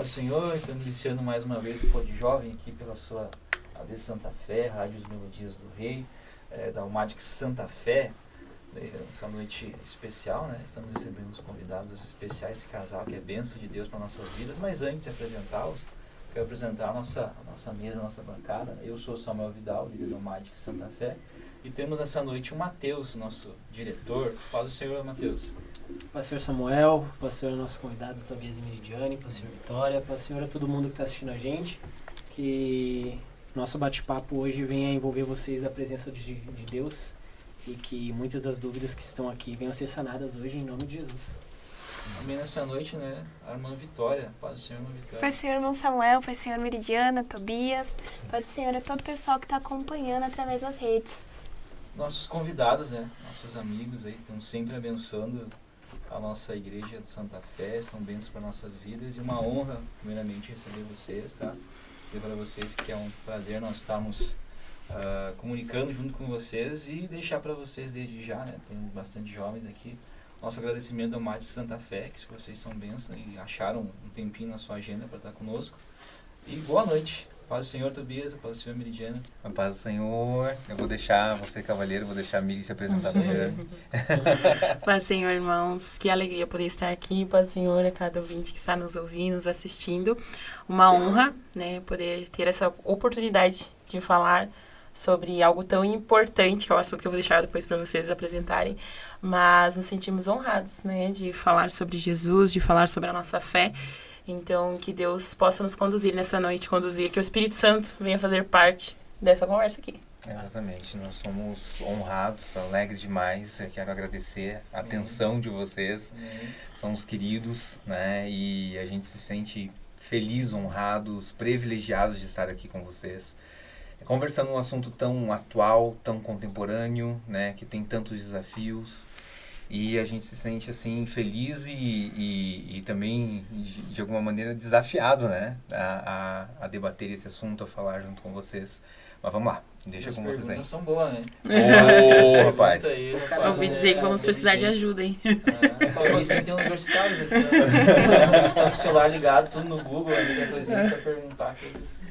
Paz do Senhor, estamos iniciando mais uma vez o Pod Jovem aqui pela sua AD Santa Fé, Rádio Os Melodias do Rei, da Almatic Santa Fé. Essa noite especial, né? Estamos recebendo os convidados especiais, esse casal que é bênção de Deus para nossas vidas. Mas antes de apresentá-los, quero apresentar a nossa mesa, a nossa bancada. Eu sou Samuel Vidal, líder da Almatic Santa Fé. E temos essa noite o Matheus, nosso diretor. Paz do Senhor, Matheus. Pastor Samuel, pastor nossos convidados, Tobias e Meridiane, pastor Vitória, pastor a todo mundo que está assistindo a gente, que nosso bate-papo hoje venha envolver vocês da presença de Deus e que muitas das dúvidas que estão aqui venham ser sanadas hoje em nome de Jesus. Também nessa noite, né, a irmã Vitória. Paz do Senhor, irmã Vitória. Paz do Senhor, irmão Samuel, Paz do Senhor, Meridiana, Tobias, Paz do Senhor a todo o pessoal que está acompanhando através das redes. Nossos convidados, né, nossos amigos aí, estão sempre abençoando a nossa igreja de Santa Fé, são bênçãos para nossas vidas e uma honra, primeiramente, receber vocês, tá? Dizer para vocês que é um prazer nós estarmos comunicando junto com vocês e deixar para vocês desde já, né? Tem bastante jovens aqui. Nosso agradecimento ao Almatic Santa Fé, que vocês são bênçãos e acharam um tempinho na sua agenda para estar conosco. E boa noite. Paz do Senhor, Tobias, paz do Senhor, Meridiana. A paz do Senhor. Eu vou deixar você, cavaleiro, vou deixar a Miri se apresentar primeiro. Paz do Senhor, irmãos. Que alegria poder estar aqui. Paz do Senhor a cada ouvinte que está nos ouvindo, nos assistindo. Uma honra, né, poder ter essa oportunidade de falar sobre algo tão importante, que é o assunto que eu vou deixar depois para vocês apresentarem. Mas nos sentimos honrados, né, de falar sobre Jesus, de falar sobre a nossa fé. Então, que Deus possa nos conduzir nessa noite, que o Espírito Santo venha fazer parte dessa conversa aqui. Exatamente, nós somos honrados, alegres demais. Eu quero agradecer a atenção de vocês, somos queridos, né? E a gente se sente feliz, honrados, privilegiados de estar aqui com vocês. Conversando um assunto tão atual, tão contemporâneo, né? Que tem tantos desafios. E a gente se sente assim feliz e também de alguma maneira desafiado, né, a debater esse assunto, a falar junto com vocês. Mas vamos lá, deixa com vocês aí. As perguntas são boas, né? Ô, rapaz. Ouvi dizer que vamos precisar de ajuda, hein? Você tem universitários aqui, né? Eles estão com o celular ligado, tudo no Google, ali, coisinha, só perguntar que eles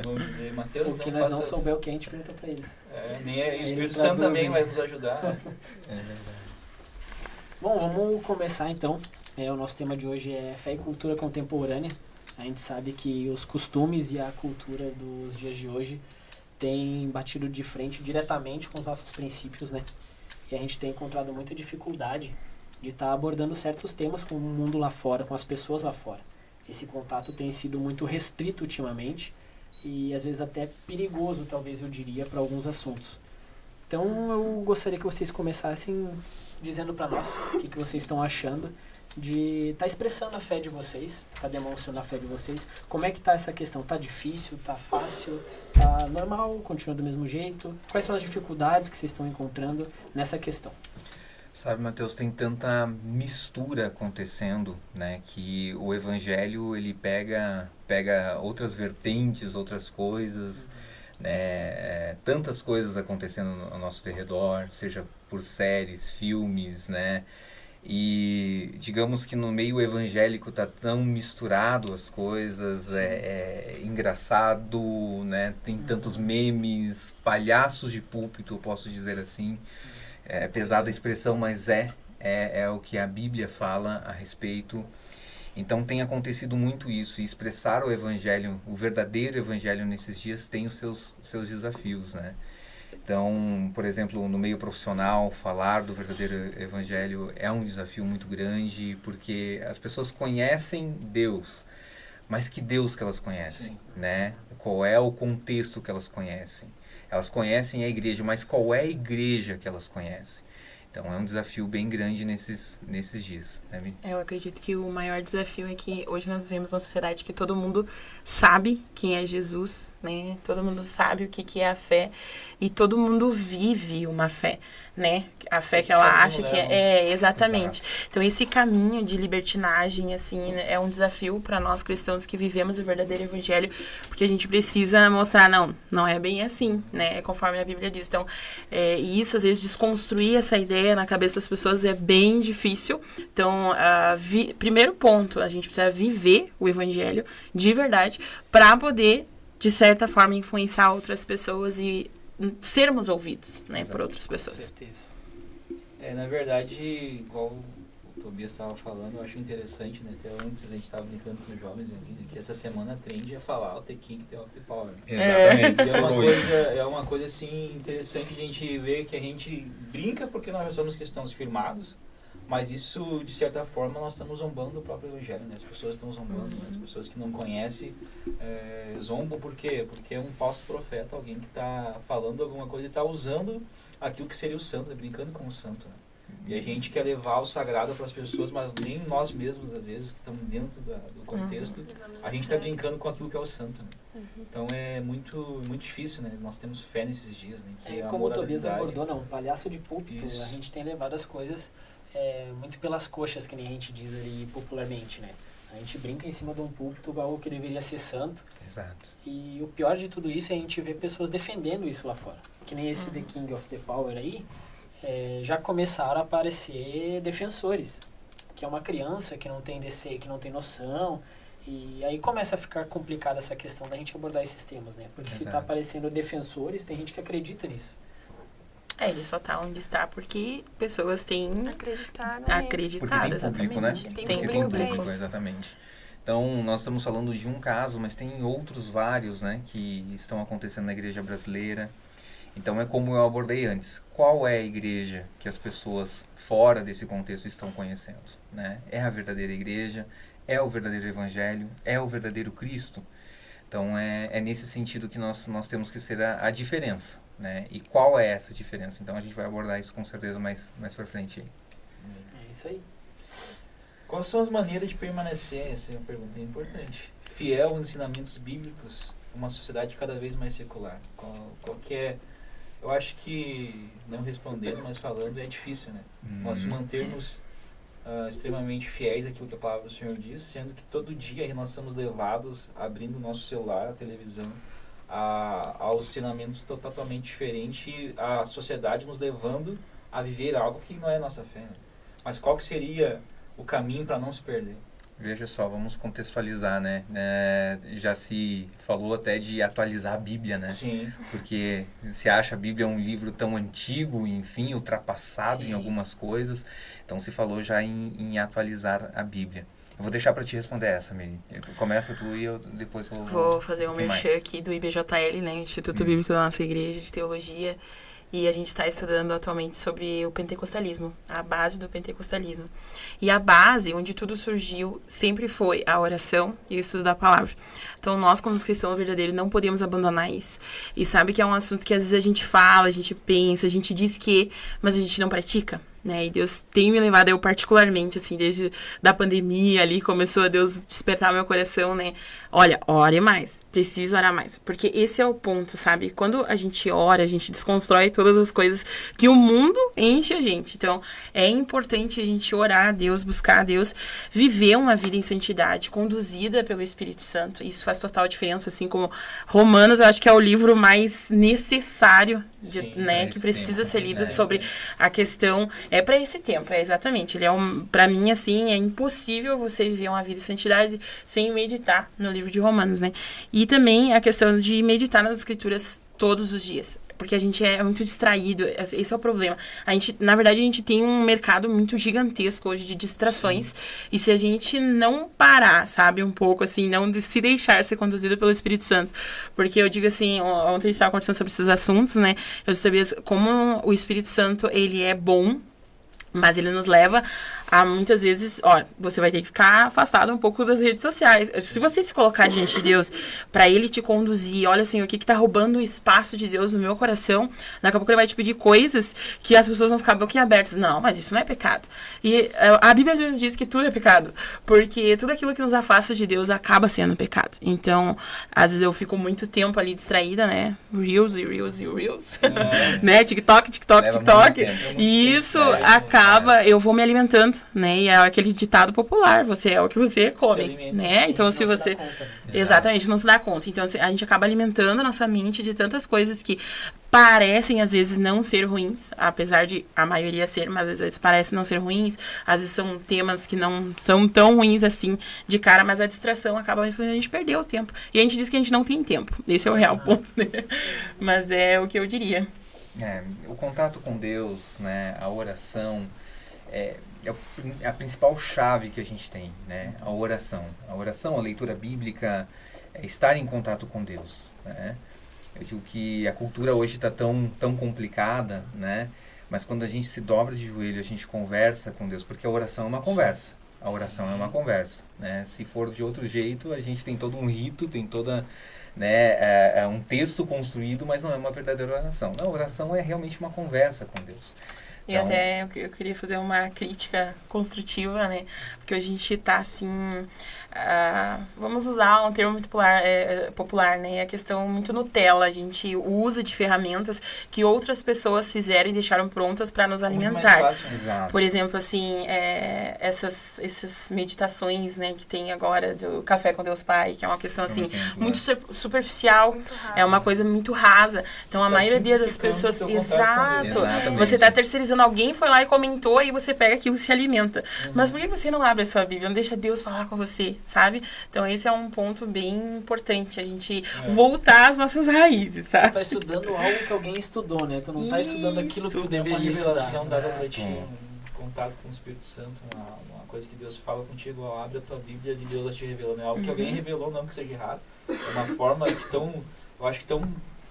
vão dizer. Mateus, O que nós não souber o que a gente pergunta para eles. Nem o Espírito Santo também vai nos ajudar. É verdade. Bom, vamos começar então. O nosso tema de hoje é fé e cultura contemporânea. A gente sabe que os costumes e a cultura dos dias de hoje têm batido de frente diretamente com os nossos princípios, né? E a gente tem encontrado muita dificuldade de estar abordando certos temas com o mundo lá fora, com as pessoas lá fora. Esse contato tem sido muito restrito ultimamente e às vezes até perigoso, talvez eu diria, para alguns assuntos. Então eu gostaria que vocês começassem dizendo para nós o que vocês estão achando de estar expressando a fé de vocês, estar demonstrando a fé de vocês. Como é que está essa questão? Está difícil? Está fácil? Está normal? Continua do mesmo jeito? Quais são as dificuldades que vocês estão encontrando nessa questão? Sabe, Matheus, tem tanta mistura acontecendo, né, que o evangelho ele pega outras vertentes, outras coisas, né, tantas coisas acontecendo ao nosso redor, seja por séries, filmes, né, e digamos que no meio evangélico tá tão misturado as coisas, é engraçado, né, tem tantos memes, palhaços de púlpito, eu posso dizer assim, é pesada a expressão, mas é o que a Bíblia fala a respeito. Então tem acontecido muito isso, e expressar o evangelho, o verdadeiro evangelho nesses dias tem os seus desafios, né? Então, por exemplo, no meio profissional, falar do verdadeiro evangelho é um desafio muito grande, porque as pessoas conhecem Deus, mas que Deus que elas conhecem, né? Qual é o contexto que elas conhecem? Elas conhecem a igreja, mas qual é a igreja que elas conhecem? Então é um desafio bem grande nesses dias, né? Eu acredito que o maior desafio é que hoje nós vemos na sociedade que todo mundo sabe quem é Jesus, né? Todo mundo sabe o que é a fé e todo mundo vive uma fé, né? A fé que ela acha que é exatamente. Exato. Então esse caminho de libertinagem, assim, é um desafio para nós cristãos que vivemos o verdadeiro evangelho, porque a gente precisa mostrar, não é bem assim, né? É conforme a Bíblia diz. Então, e isso às vezes desconstruir essa ideia ideia na cabeça das pessoas é bem difícil. Então, primeiro ponto, a gente precisa viver o evangelho de verdade para poder, de certa forma, influenciar outras pessoas e sermos ouvidos, né, por outras Com pessoas. certeza. Na verdade, igual o Tobias estava falando, eu acho interessante, né? Até antes a gente estava brincando com os jovens ali, né, que essa semana trende a falar o The King, The Power. Exatamente. E é uma coisa assim interessante de a gente ver que a gente brinca porque nós já somos cristãos firmados, mas isso, de certa forma, nós estamos zombando do próprio evangelho, né? As pessoas estão zombando, né? As pessoas que não conhecem zombam por quê? Porque é um falso profeta, alguém que está falando alguma coisa e está usando aquilo que seria o santo, brincando com o santo, né? E a gente quer levar o sagrado para as pessoas, mas nem nós mesmos, às vezes, que estamos dentro do contexto, a gente está brincando com aquilo que é o santo, né? Então é muito, muito difícil, né? Nós temos fé nesses dias, né? Que Como o Tobias abordou, não, palhaço de púlpito, Isso. a gente tem levado as coisas muito pelas coxas, que nem a gente diz ali popularmente, né? A gente brinca em cima de um púlpito, algo que deveria ser santo. Exato. E o pior de tudo isso é a gente ver pessoas defendendo isso lá fora. Que nem esse The King of the Power aí, já começaram a aparecer defensores. Que é uma criança que não tem que não tem noção. E aí começa a ficar complicada essa questão da gente abordar esses temas, né? Porque se tá aparecendo defensores, tem gente que acredita nisso. Ele só tá onde está porque pessoas têm Acreditado. acreditado, Público, né? exatamente. Tem público pra isso. Exatamente. Então, nós estamos falando de um caso, mas tem outros vários, né, que estão acontecendo na igreja brasileira. Então, é como eu abordei antes. Qual é a igreja que as pessoas fora desse contexto estão conhecendo, né? É a verdadeira igreja? É o verdadeiro evangelho? É o verdadeiro Cristo? Então, é nesse sentido que nós temos que ser a diferença, né? E qual é essa diferença? Então, a gente vai abordar isso com certeza mais para frente aí. É isso aí. Quais são as maneiras de permanecer, essa é uma pergunta importante, fiel aos ensinamentos bíblicos numa sociedade cada vez mais secular? Qual que é... Eu acho que, não respondendo, mas falando, é difícil, né? Nós mantermos extremamente fiéis àquilo que a palavra do Senhor diz, sendo que todo dia nós somos levados, abrindo o nosso celular, a televisão, aos ensinamentos totalmente diferentes, e a sociedade nos levando a viver algo que não é nossa fé, né? Mas qual que seria o caminho para não se perder? Veja só, vamos contextualizar, né? Já se falou até de atualizar a Bíblia, né? Sim. Porque se acha a Bíblia um livro tão antigo, enfim, ultrapassado Sim. em algumas coisas. Então se falou já em atualizar a Bíblia. Eu vou deixar para te responder essa, Mary. Começa tu e eu depois Vou fazer um mais. merchan aqui do IBJL, né? Instituto Bíblico da nossa igreja de teologia. E a gente está estudando atualmente sobre o pentecostalismo, a base do pentecostalismo. E a base, onde tudo surgiu, sempre foi a oração e o estudo da palavra. Então, nós, como cristãos verdadeiros, não podemos abandonar isso. E sabe que é um assunto que às vezes a gente fala, a gente pensa, a gente diz que, mas a gente não pratica, né? E Deus tem me levado, eu particularmente, assim, desde da pandemia ali, começou a Deus despertar meu coração, né? Olha, ore mais, precisa orar mais. Porque esse é o ponto, sabe? Quando a gente ora, a gente desconstrói todas as coisas que o mundo enche a gente. Então, é importante a gente orar a Deus, buscar a Deus, viver uma vida em santidade, conduzida pelo Espírito Santo. Isso faz total diferença, assim como Romanos, eu acho que é o livro mais necessário, né? Que precisa ser lido sobre a questão... É para esse tempo, exatamente. Ele para mim, assim, é impossível você viver uma vida em santidade sem meditar no livro de Romanos, né? E também a questão de meditar nas escrituras todos os dias. Porque a gente é muito distraído, esse é o problema. Na verdade, a gente tem um mercado muito gigantesco hoje de distrações. Sim. E se a gente não parar, sabe, um pouco, assim, não se deixar ser conduzido pelo Espírito Santo. Porque eu digo assim, ontem a gente estava conversando sobre esses assuntos, né? Eu sabia como o Espírito Santo, ele é bom, mas ele nos leva a muitas vezes, você vai ter que ficar afastado um pouco das redes sociais. Se você se colocar diante de Deus para ele te conduzir, olha, Senhor, o que está roubando o espaço de Deus no meu coração, daqui a pouco ele vai te pedir coisas que as pessoas vão ficar boquiabertas. Não, mas isso não é pecado. E a Bíblia às vezes diz que tudo é pecado, porque tudo aquilo que nos afasta de Deus acaba sendo pecado. Então, às vezes eu fico muito tempo ali distraída, né? Reels. né? TikTok. E isso acaba, eu vou me alimentando alimento, né? E é aquele ditado popular, você é o que você come, alimenta. né? Então, se Não você... dá conta, né? Exatamente, não se dá conta. Então, a gente acaba alimentando a nossa mente de tantas coisas que parecem, às vezes, não ser ruins, apesar de a maioria ser, mas às vezes parecem não ser ruins, às vezes são temas que não são tão ruins assim de cara, mas a distração acaba fazendo a gente perder o tempo. E a gente diz que a gente não tem tempo. Esse é o real ponto, né? Mas é o que eu diria. O contato com Deus, né, a oração, é a principal chave que a gente tem, né, a oração. A oração, a leitura bíblica, é estar em contato com Deus, né? Eu digo que a cultura hoje está tão complicada, né, mas quando a gente se dobra de joelho, a gente conversa com Deus, porque a oração é uma conversa. A oração é uma conversa, né? Se for de outro jeito, a gente tem todo um rito, tem toda... né, é um texto construído, mas não é uma verdadeira oração. A oração é realmente uma conversa com Deus. E até eu queria fazer uma crítica construtiva, né? Porque a gente tá assim... vamos usar um termo muito popular, né? A questão muito Nutella. A gente usa de ferramentas que outras pessoas fizeram e deixaram prontas para nos alimentar. Mais fácil, né? Por exemplo, assim, essas meditações, né, que tem agora do Café com Deus Pai, que é uma questão, assim, muito superficial, Muito raso. é uma coisa muito rasa. Então, a Tá maioria das simplificando pessoas... o teu contato com Deus. Exatamente. Você está terceirizando, alguém foi lá e comentou, e você pega aquilo e se alimenta. Mas por que você não abre a sua Bíblia? Não deixa Deus falar com você, sabe? Então, esse é um ponto bem importante, a gente voltar às nossas raízes, Tu sabe? tá estudando algo que alguém estudou, né? Tu não tá estudando aquilo que tu Uma deveria estudar. revelação dada pra ti, um contato com o Espírito Santo, uma coisa que Deus fala contigo, ó, abre a tua Bíblia e Deus vai te revelando. É algo que alguém revelou, não que seja errado. É uma forma eu acho que tão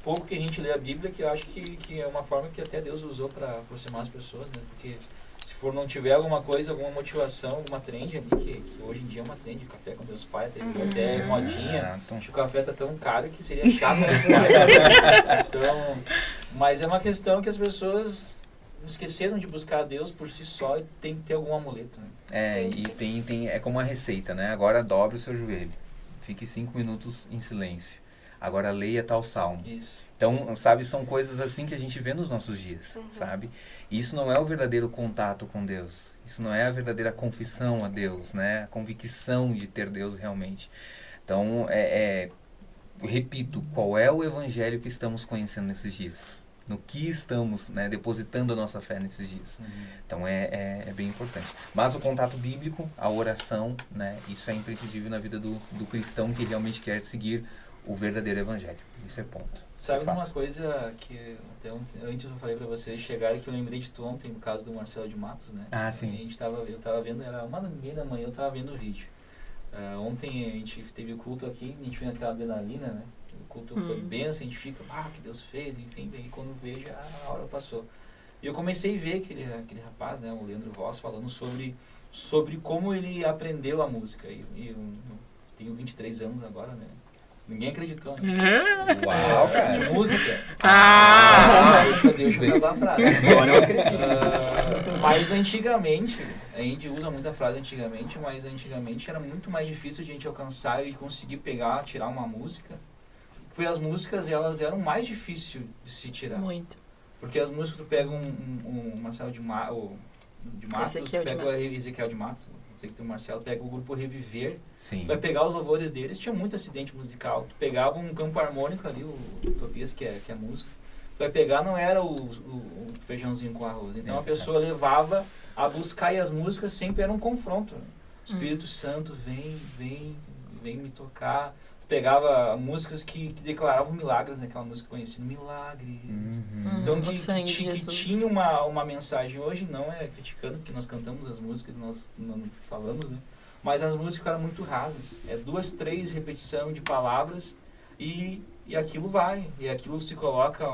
pouco que a gente lê a Bíblia, que eu acho que é uma forma que até Deus usou para aproximar as pessoas, né? Porque se não tiver alguma coisa, alguma motivação, alguma trend ali, que hoje em dia é uma trend, café com Deus Pai, até modinha, acho que o café tá tão caro que seria chato Deus Pai. Então, mas é uma questão que as pessoas esqueceram de buscar a Deus por si só e tem que ter algum amuleto, né? É como uma receita, né? Agora dobre o seu joelho, fique 5 minutos em silêncio. Agora leia tal salmo. Isso. Então, sabe, são coisas assim que a gente vê nos nossos dias, sabe? E isso não é o verdadeiro contato com Deus. Isso não é a verdadeira confissão a Deus, né? A convicção de ter Deus realmente. Então, repito, qual é o evangelho que estamos conhecendo nesses dias? No que estamos, né, depositando a nossa fé nesses dias. Então, é bem importante. Mas o contato bíblico, a oração, né, isso é imprescindível na vida do cristão que realmente quer seguir o verdadeiro evangelho. Isso é ponto. Sabe uma coisa que até antes eu falei pra vocês chegarem, que eu lembrei de tu ontem, no caso do Marcelo de Matos, né? Ah, sim. Eu tava vendo, era 1h30 da manhã, eu tava vendo o vídeo. Ontem a gente teve o culto aqui, a gente fez aquela adrenalina, né? O culto foi benção, a gente fica, que Deus fez, enfim, daí quando vejo, a hora passou. E eu comecei a ver aquele rapaz, né, o Leandro Voss, falando sobre como ele aprendeu a música. E eu tenho 23 anos agora, né? Ninguém acreditou, né? Uau, cara. De música. Deixa eu acabar a frase. Agora eu acredito. Mas antigamente, a gente usa muita frase antigamente, mas antigamente era muito mais difícil de a gente alcançar e conseguir tirar uma música. Porque as músicas, elas eram mais difíceis de se tirar. Muito. Porque as músicas, tu pega um Marcelo de Matos, tu pega o Ezequiel de Matos, não sei que tem o Marcelo, pega o grupo Reviver, Sim. tu vai pegar os louvores deles, tinha muito acidente musical, tu pegava um campo harmônico ali, o Tobias, que é a música, tu vai pegar, não era o feijãozinho com arroz, então a pessoa levava a buscar, e as músicas sempre eram um confronto, né? O Espírito Santo vem me tocar. Pegava músicas que declaravam milagres, né? Aquela música conhecida, milagres. Então que tinha uma mensagem. Hoje não é criticando, porque nós cantamos as músicas, nós não falamos, né? Mas as músicas ficaram muito rasas. 2, 3 repetição de palavras e aquilo vai. E aquilo se coloca,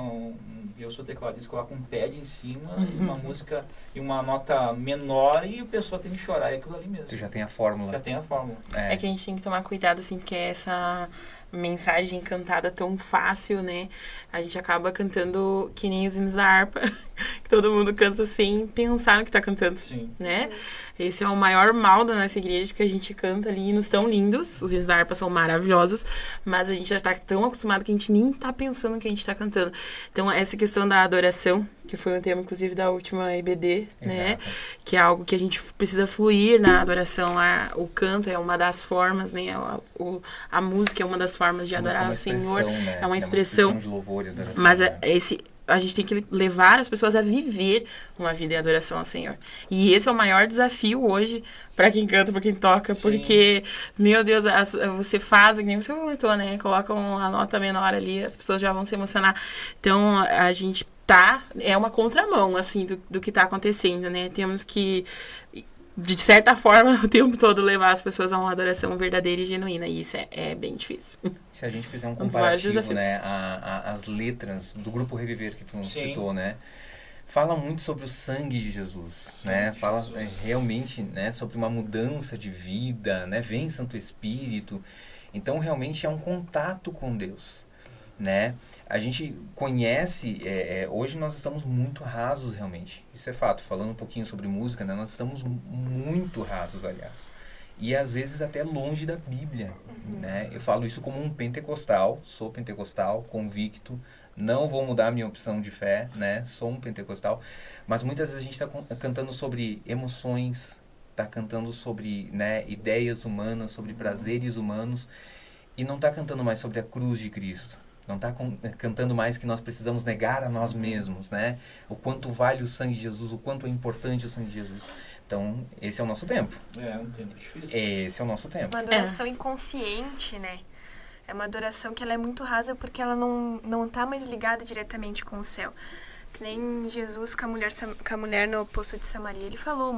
eu sou tecladista, coloca um pad em cima, e uma música e uma nota menor, e a pessoa tem que chorar, é aquilo ali mesmo. Tu já tem a fórmula. Já tem a fórmula. É que a gente tem que tomar cuidado, assim, porque essa mensagem cantada tão fácil, né? A gente acaba cantando que nem os hinos da harpa, Que todo mundo canta sem pensar no que tá cantando, Sim. né? Esse é o maior mal da nossa igreja, porque a gente canta ali hinos tão lindos, os hinos da harpa são maravilhosos, mas a gente já tá tão acostumado que a gente nem tá pensando no que a gente tá cantando. Então, essa questão da adoração, que foi um tema, inclusive, da última EBD, né? Que é algo que a gente precisa fluir na adoração. O canto é uma das formas, né? A música é uma das formas de adorar o Senhor. Né? É uma expressão de louvor e adoração. Mas né? A gente tem que levar as pessoas a viver uma vida de adoração ao Senhor. E esse é o maior desafio hoje para quem canta, para quem toca, porque, meu Deus, você faz, que nem você comentou, né? Coloca a nota menor ali, as pessoas já vão se emocionar. Então, a gente é uma contramão, assim, do que tá acontecendo, né? Temos que, de certa forma, o tempo todo levar as pessoas a uma adoração verdadeira e genuína. E isso é bem difícil. Se a gente fizer um dos vários comparativo, desafios. né, as letras do Grupo Reviver que tu Sim. citou, né, fala muito sobre o sangue de Jesus, né, fala Jesus. realmente, né, sobre uma mudança de vida, né, vem Santo Espírito, então realmente é um contato com Deus, né, a gente conhece, hoje nós estamos muito rasos realmente, isso é fato, falando um pouquinho sobre música, né, nós estamos muito rasos, aliás. E às vezes até longe da Bíblia, né? Eu falo isso como um pentecostal, sou pentecostal, convicto, não vou mudar minha opção de fé, né? Sou um pentecostal, mas muitas vezes a gente está cantando sobre emoções, está cantando sobre, né, ideias humanas, sobre prazeres humanos, e não está cantando mais sobre a cruz de Cristo. Não está cantando mais que nós precisamos negar a nós mesmos, né? O quanto vale o sangue de Jesus, o quanto é importante o sangue de Jesus. Então, esse é o nosso tempo. É um tempo difícil. Esse é o nosso tempo. Uma adoração inconsciente, né? É uma adoração que ela é muito rasa porque ela não tá mais ligada diretamente com o céu. Que nem Jesus com a mulher no poço de Samaria, ele falou,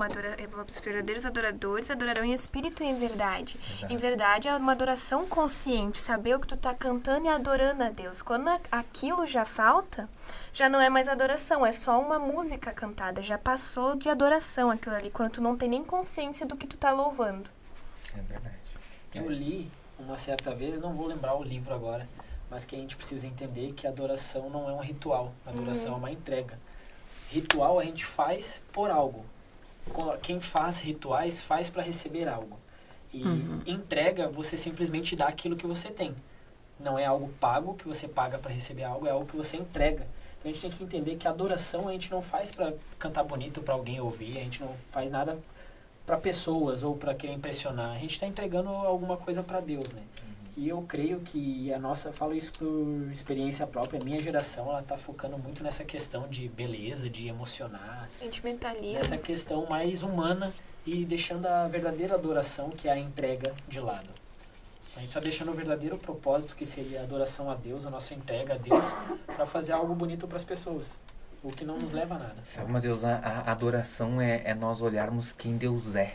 os verdadeiros adoradores adorarão em espírito e em verdade. Exato. Em verdade é uma adoração consciente, saber o que tu tá cantando e adorando a Deus. Quando aquilo já falta, já não é mais adoração, é só uma música cantada, já passou de adoração aquilo ali, quando tu não tem nem consciência do que tu tá louvando. É verdade. Eu li uma certa vez, não vou lembrar o livro agora, mas que a gente precisa entender que a adoração não é um ritual, a adoração é uma entrega. Ritual a gente faz por algo. Quem faz rituais faz para receber algo. E entrega, você simplesmente dá aquilo que você tem. Não é algo pago, que você paga para receber algo, é algo que você entrega. Então a gente tem que entender que a adoração a gente não faz para cantar bonito para alguém ouvir, a gente não faz nada para pessoas ou para querer impressionar. A gente está entregando alguma coisa para Deus, né? E eu creio que eu falo isso por experiência própria, a minha geração, ela tá focando muito nessa questão de beleza, de emocionar, Sentimentalismo. nessa questão mais humana e deixando a verdadeira adoração, que é a entrega, de lado. A gente está deixando o verdadeiro propósito, que seria a adoração a Deus, a nossa entrega a Deus, para fazer algo bonito para as pessoas, o que não nos leva a nada. Sabe, Mateus, a adoração é nós olharmos quem Deus é.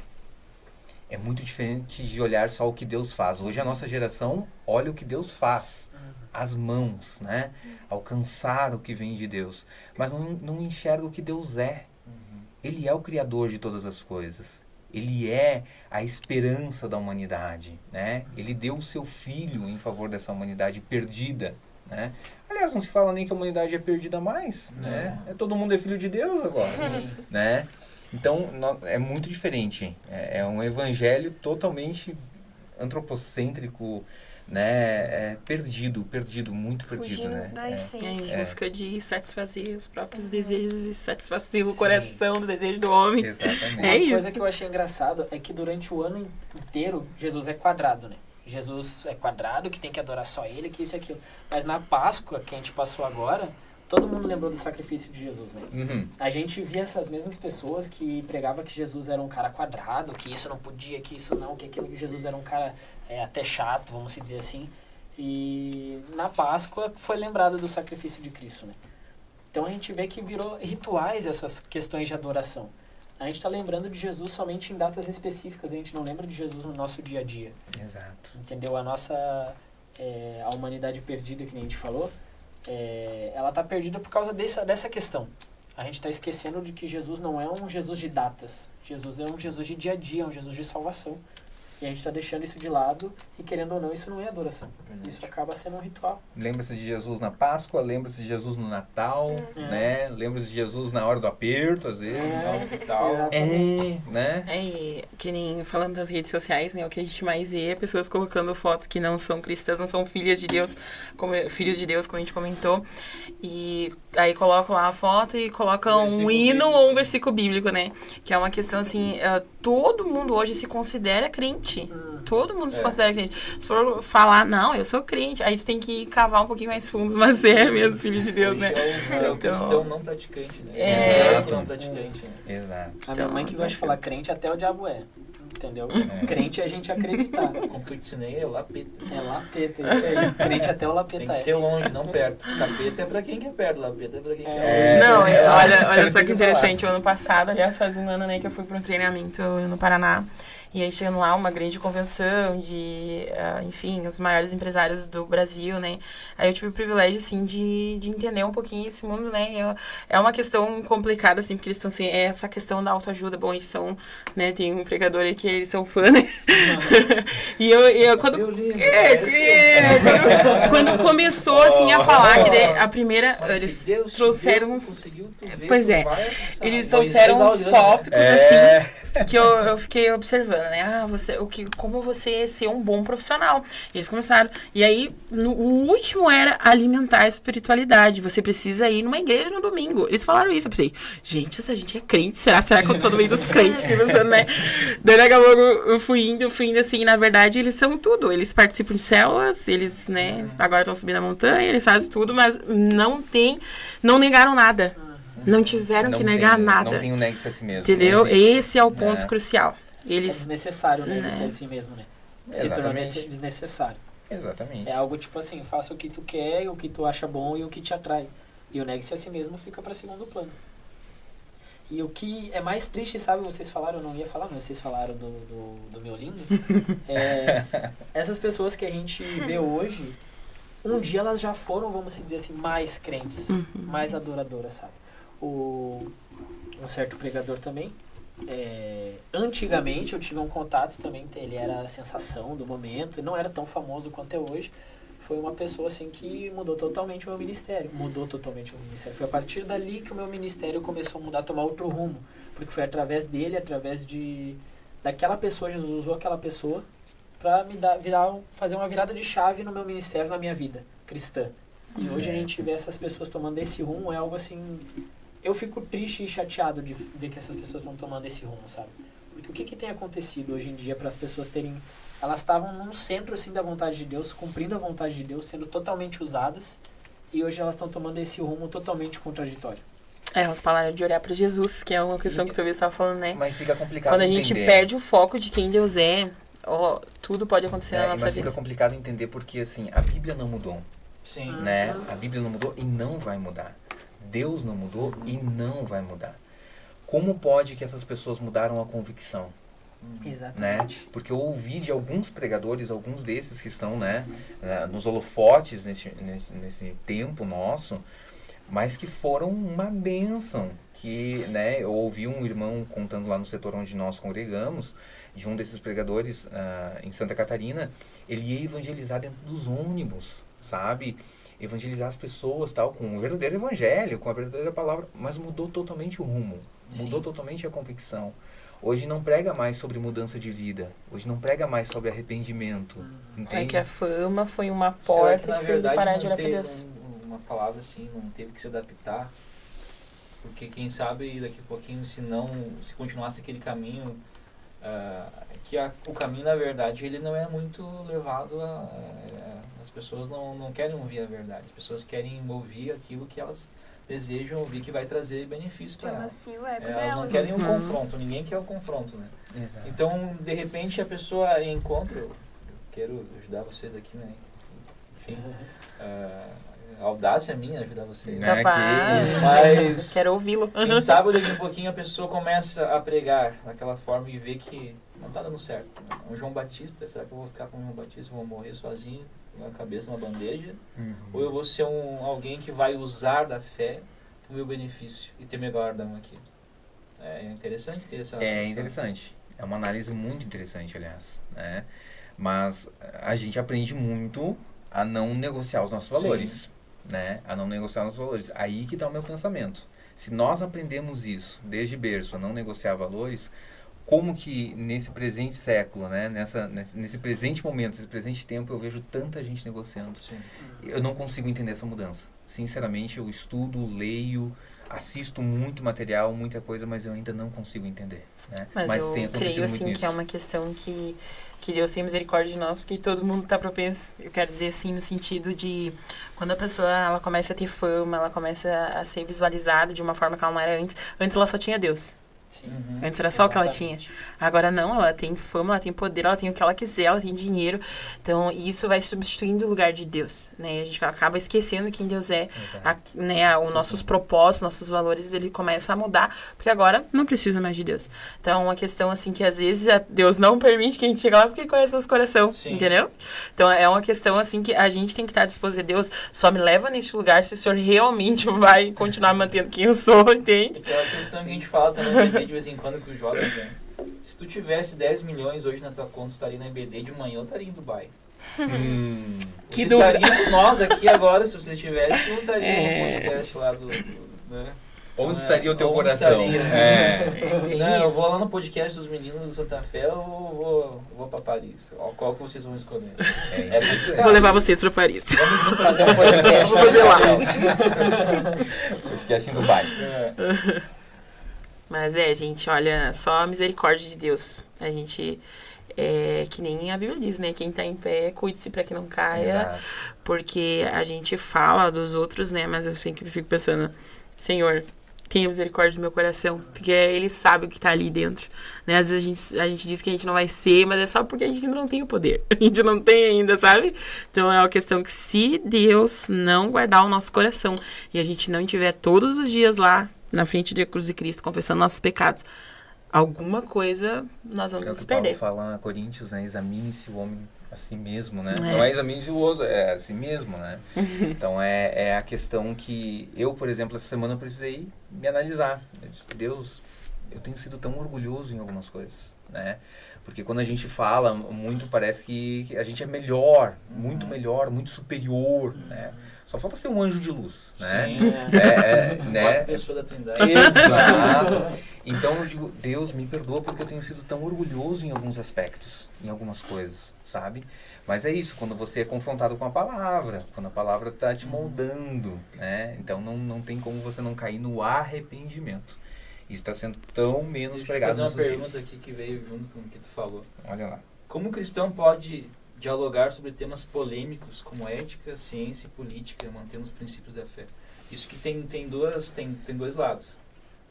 É muito diferente de olhar só o que Deus faz. Hoje a nossa geração olha o que Deus faz, as mãos, né? Alcançar o que vem de Deus. Mas não enxerga o que Deus é. Ele é o Criador de todas as coisas. Ele é a esperança da humanidade, né? Ele deu o seu Filho em favor dessa humanidade perdida, né? Aliás, não se fala nem que a humanidade é perdida mais, né? Todo mundo é filho de Deus agora, né? Então, é muito diferente. É um evangelho totalmente antropocêntrico, né? Perdido, muito perdido, Fugindo né? da essência. Em busca de satisfazer os próprios desejos e satisfazer o coração do desejo do homem. Exatamente. Uma É isso. coisa que eu achei engraçado é que durante o ano inteiro, Jesus é quadrado, né? Jesus é quadrado, que tem que adorar só ele, que isso e aquilo. Mas na Páscoa, que a gente passou agora, todo mundo lembrou do sacrifício de Jesus, né? A gente via essas mesmas pessoas que pregavam que Jesus era um cara quadrado, que isso não podia, que isso não, que aquilo, que Jesus era um cara até chato, vamos dizer assim. E na Páscoa foi lembrado do sacrifício de Cristo, né? Então a gente vê que virou rituais essas questões de adoração. A gente está lembrando de Jesus somente em datas específicas, a gente não lembra de Jesus no nosso dia a dia. Exato. Entendeu? A nossa a humanidade perdida, que nem a gente falou, ela está perdida por causa dessa questão. A gente está esquecendo de que Jesus não é um Jesus de datas. Jesus é um Jesus de dia a dia, um Jesus de salvação. E a gente está deixando isso de lado e, querendo ou não, isso não é adoração. Verdade. Isso acaba sendo um ritual. Lembra-se de Jesus na Páscoa, lembra-se de Jesus no Natal, né? Lembra-se de Jesus na hora do aperto, às vezes. No hospital. Né? É, que nem falando das redes sociais, né? O que a gente mais vê é pessoas colocando fotos que não são cristãs, não são filhas de Deus, filhos de Deus, como a gente comentou. E aí colocam lá a foto e colocam um hino ou um versículo bíblico, né? Que é uma questão assim, todo mundo hoje se considera crente. Todo mundo se considera crente. Se for falar, não, eu sou crente, aí tu tem que cavar um pouquinho mais fundo, mas é mesmo filho de Deus, né? É o cristão não praticante, né? Exato. Não praticante, né? Exato. A minha mãe que gosta de falar crente, até o diabo é. Entendeu? Crente é a gente acreditar. Como que eu te ensinei, é o lapeta. É lapeta, isso aí. Crente até o lapeta Tem que ser longe, não perto. Capeta é pra quem quer perto, lapeta é pra quem quer longe. Não, olha só que interessante. O ano passado, aliás, faz um ano, né, que eu fui para um treinamento no Paraná. E aí chegando lá, uma grande convenção de, enfim, os maiores empresários do Brasil, né? Aí eu tive o privilégio, assim, de entender um pouquinho esse mundo, né? É uma questão complicada, assim, porque eles estão, assim, essa questão da autoajuda. Bom, eles são, né? Tem um pregador aí que eles são fã, né? E eu quando... Quando começou, assim, a falar que a primeira... Eles trouxeram uns... Pois é, eles trouxeram uns tópicos, assim... Que eu fiquei observando, né? Como você ser um bom profissional. E eles começaram. E aí, o último era alimentar a espiritualidade. Você precisa ir numa igreja no domingo. Eles falaram isso. Eu pensei, gente, essa gente é crente. Será que eu tô no meio dos crentes? Pensando, né? Daí acabou, eu fui indo assim. Na verdade, eles são tudo. Eles participam de células, eles, né? Agora estão subindo a montanha, eles fazem tudo, mas não negaram nada. Não tiveram que negar nada. Não tem o negue-se a si mesmo. Entendeu? Esse é o ponto crucial. É desnecessário, né? Né? Ser assim mesmo, né? Se torna desnecessário. Exatamente. É algo tipo assim, faça o que tu quer, o que tu acha bom e o que te atrai. E o negue-se a si mesmo fica para segundo plano. E o que é mais triste, sabe? Vocês falaram, eu não ia falar, mas vocês falaram do meu lindo. Essas pessoas que a gente vê hoje, um dia elas já foram, vamos dizer assim, mais crentes, mais adoradoras, sabe? Um certo pregador também. Antigamente eu tive um contato também, ele era a sensação do momento, e não era tão famoso quanto é hoje. Foi uma pessoa assim que mudou totalmente o meu ministério. Foi a partir dali que o meu ministério começou a mudar, tomar outro rumo. Porque foi através dele, daquela pessoa, Jesus usou aquela pessoa para fazer uma virada de chave no meu ministério, na minha vida cristã. E hoje a gente vê essas pessoas tomando esse rumo, é algo assim... Eu fico triste e chateado de ver que essas pessoas estão tomando esse rumo, sabe? Porque o que tem acontecido hoje em dia para as pessoas terem... Elas estavam num centro, assim, da vontade de Deus, cumprindo a vontade de Deus, sendo totalmente usadas, e hoje elas estão tomando esse rumo totalmente contraditório. Elas falaram de olhar para Jesus, que é uma questão que tu estava falando, né? Mas fica complicado quando a gente perde o foco de quem Deus é, tudo pode acontecer na nossa mas vida. Fica complicado entender porque, assim, a Bíblia não mudou. Sim. Né? A Bíblia não mudou e não vai mudar. Deus não mudou e não vai mudar. Como pode que essas pessoas mudaram a convicção? Exatamente. Né? Porque eu ouvi de alguns pregadores, alguns desses que estão, né, nos holofotes nesse tempo nosso, mas que foram uma bênção. Que, né, eu ouvi um irmão contando lá no setor onde nós congregamos, de um desses pregadores em Santa Catarina, ele ia evangelizar dentro dos ônibus, sabe? Evangelizar as pessoas, tal, com o verdadeiro evangelho, com a verdadeira palavra, mas mudou totalmente o rumo, mudou totalmente a convicção. Hoje não prega mais sobre mudança de vida, hoje não prega mais sobre arrependimento, entende? É que a fama foi uma porta que fez ele parar de olhar para Deus. Uma palavra assim, não teve que se adaptar, porque quem sabe daqui a pouquinho, se continuasse aquele caminho, o caminho, na verdade, ele não é muito levado as pessoas não querem ouvir a verdade, as pessoas querem ouvir aquilo que elas desejam ouvir, que vai trazer benefício para elas. Elas não querem um confronto, ninguém quer o confronto, né? Exato. Então, de repente, a pessoa encontra, eu quero ajudar vocês aqui, né? Enfim, a audácia minha ajudar vocês. Capaz. Mas quero ouvi-lo. Quem sabe daqui a pouquinho a pessoa começa a pregar daquela forma e vê que não está dando certo. Né? Um João Batista, será que eu vou ficar com o João Batista, vou morrer sozinho, com a cabeça numa bandeja? Ou eu vou ser alguém que vai usar da fé para o meu benefício e ter meu galardão aqui? É interessante ter essa... É interessante. É uma análise muito interessante, aliás, né? Mas a gente aprende muito a não negociar os nossos valores, né? A não negociar os valores. Aí que está o meu pensamento. Se nós aprendemos isso desde berço, a não negociar valores, como que nesse presente século, né? Nesse presente momento, nesse presente tempo, eu vejo tanta gente negociando. Sim. Eu não consigo entender essa mudança. Sinceramente, eu estudo, leio, assisto muito material, muita coisa, mas eu ainda não consigo entender, né? Mas eu tem acontecido creio, muito assim, nisso. que é uma questão que Deus tem misericórdia de nós, porque todo mundo está propenso, eu quero dizer assim, no sentido de quando a pessoa ela começa a ter fama, ela começa a ser visualizada de uma forma que ela não era antes. Antes ela só tinha Deus. Sim. Antes era só o que ela tinha. Agora não, ela tem fama, ela tem poder, ela tem o que ela quiser, ela tem dinheiro. Então, isso vai substituindo o lugar de Deus, né? A gente acaba esquecendo quem Deus é, né? Os nossos propósitos, nossos valores, ele começa a mudar, porque agora não precisa mais de Deus. Então, é uma questão, assim, que às vezes Deus não permite que a gente chegue lá porque conhece nosso coração, entendeu? Então, é uma questão, assim, que a gente tem que estar disposto a Deus, só me leva neste lugar se o Senhor realmente vai continuar mantendo quem eu sou, entende? Aquela questão que a gente fala também de vez em quando com os jovens, né? Se tu tivesse 10 milhões hoje na tua conta, tu estaria na EBD de manhã ou estaria em Dubai? Que Você estaria, nós aqui agora, se você tivesse, não estaria no podcast lá do né? Onde estaria o teu onde coração? Estaria? Não, eu vou lá no podcast dos meninos do Santa Fé ou vou pra Paris? Qual que vocês vão escolher? Vou levar vocês pra Paris. Vamos junto fazer um podcast. Vou fazer lá. Podcast em Dubai. Mas gente, olha, só a misericórdia de Deus. A gente, que nem a Bíblia diz, né? Quem tá em pé, cuide-se pra que não caia. Exato. Porque a gente fala dos outros, né? Mas eu sempre fico pensando, Senhor, tenha misericórdia do meu coração. Porque Ele sabe o que tá ali dentro. Né? Às vezes a gente diz que a gente não vai ser, mas é só porque a gente ainda não tem o poder. A gente não tem ainda, sabe? Então é uma questão que se Deus não guardar o nosso coração e a gente não estiver todos os dias lá, na frente da cruz de Cristo, confessando nossos pecados, alguma coisa nós vamos nos perder. Paulo fala a Coríntios, né? Examine-se o homem a si mesmo, né? Não é examine-se o outro, é a si mesmo, né? Então é a questão que eu, por exemplo, essa semana eu precisei me analisar. Eu disse, Deus, eu tenho sido tão orgulhoso em algumas coisas, né? Porque quando a gente fala muito, parece que a gente é melhor, muito superior, né? Só falta ser um anjo de luz, né? Sim, né? Quarta pessoa da Trindade. Exato. Então eu digo, Deus me perdoa porque eu tenho sido tão orgulhoso em alguns aspectos, em algumas coisas, sabe? Mas é isso, quando você é confrontado com a palavra, quando a palavra está te moldando, né? Então não tem como você não cair no arrependimento. Isso está sendo tão menos pregado Vou nos fazer uma dias. pergunta aqui que veio junto com o que tu falou. Olha lá. Como o cristão pode dialogar sobre temas polêmicos como ética, ciência e política, mantendo os princípios da fé? Isso que tem dois lados.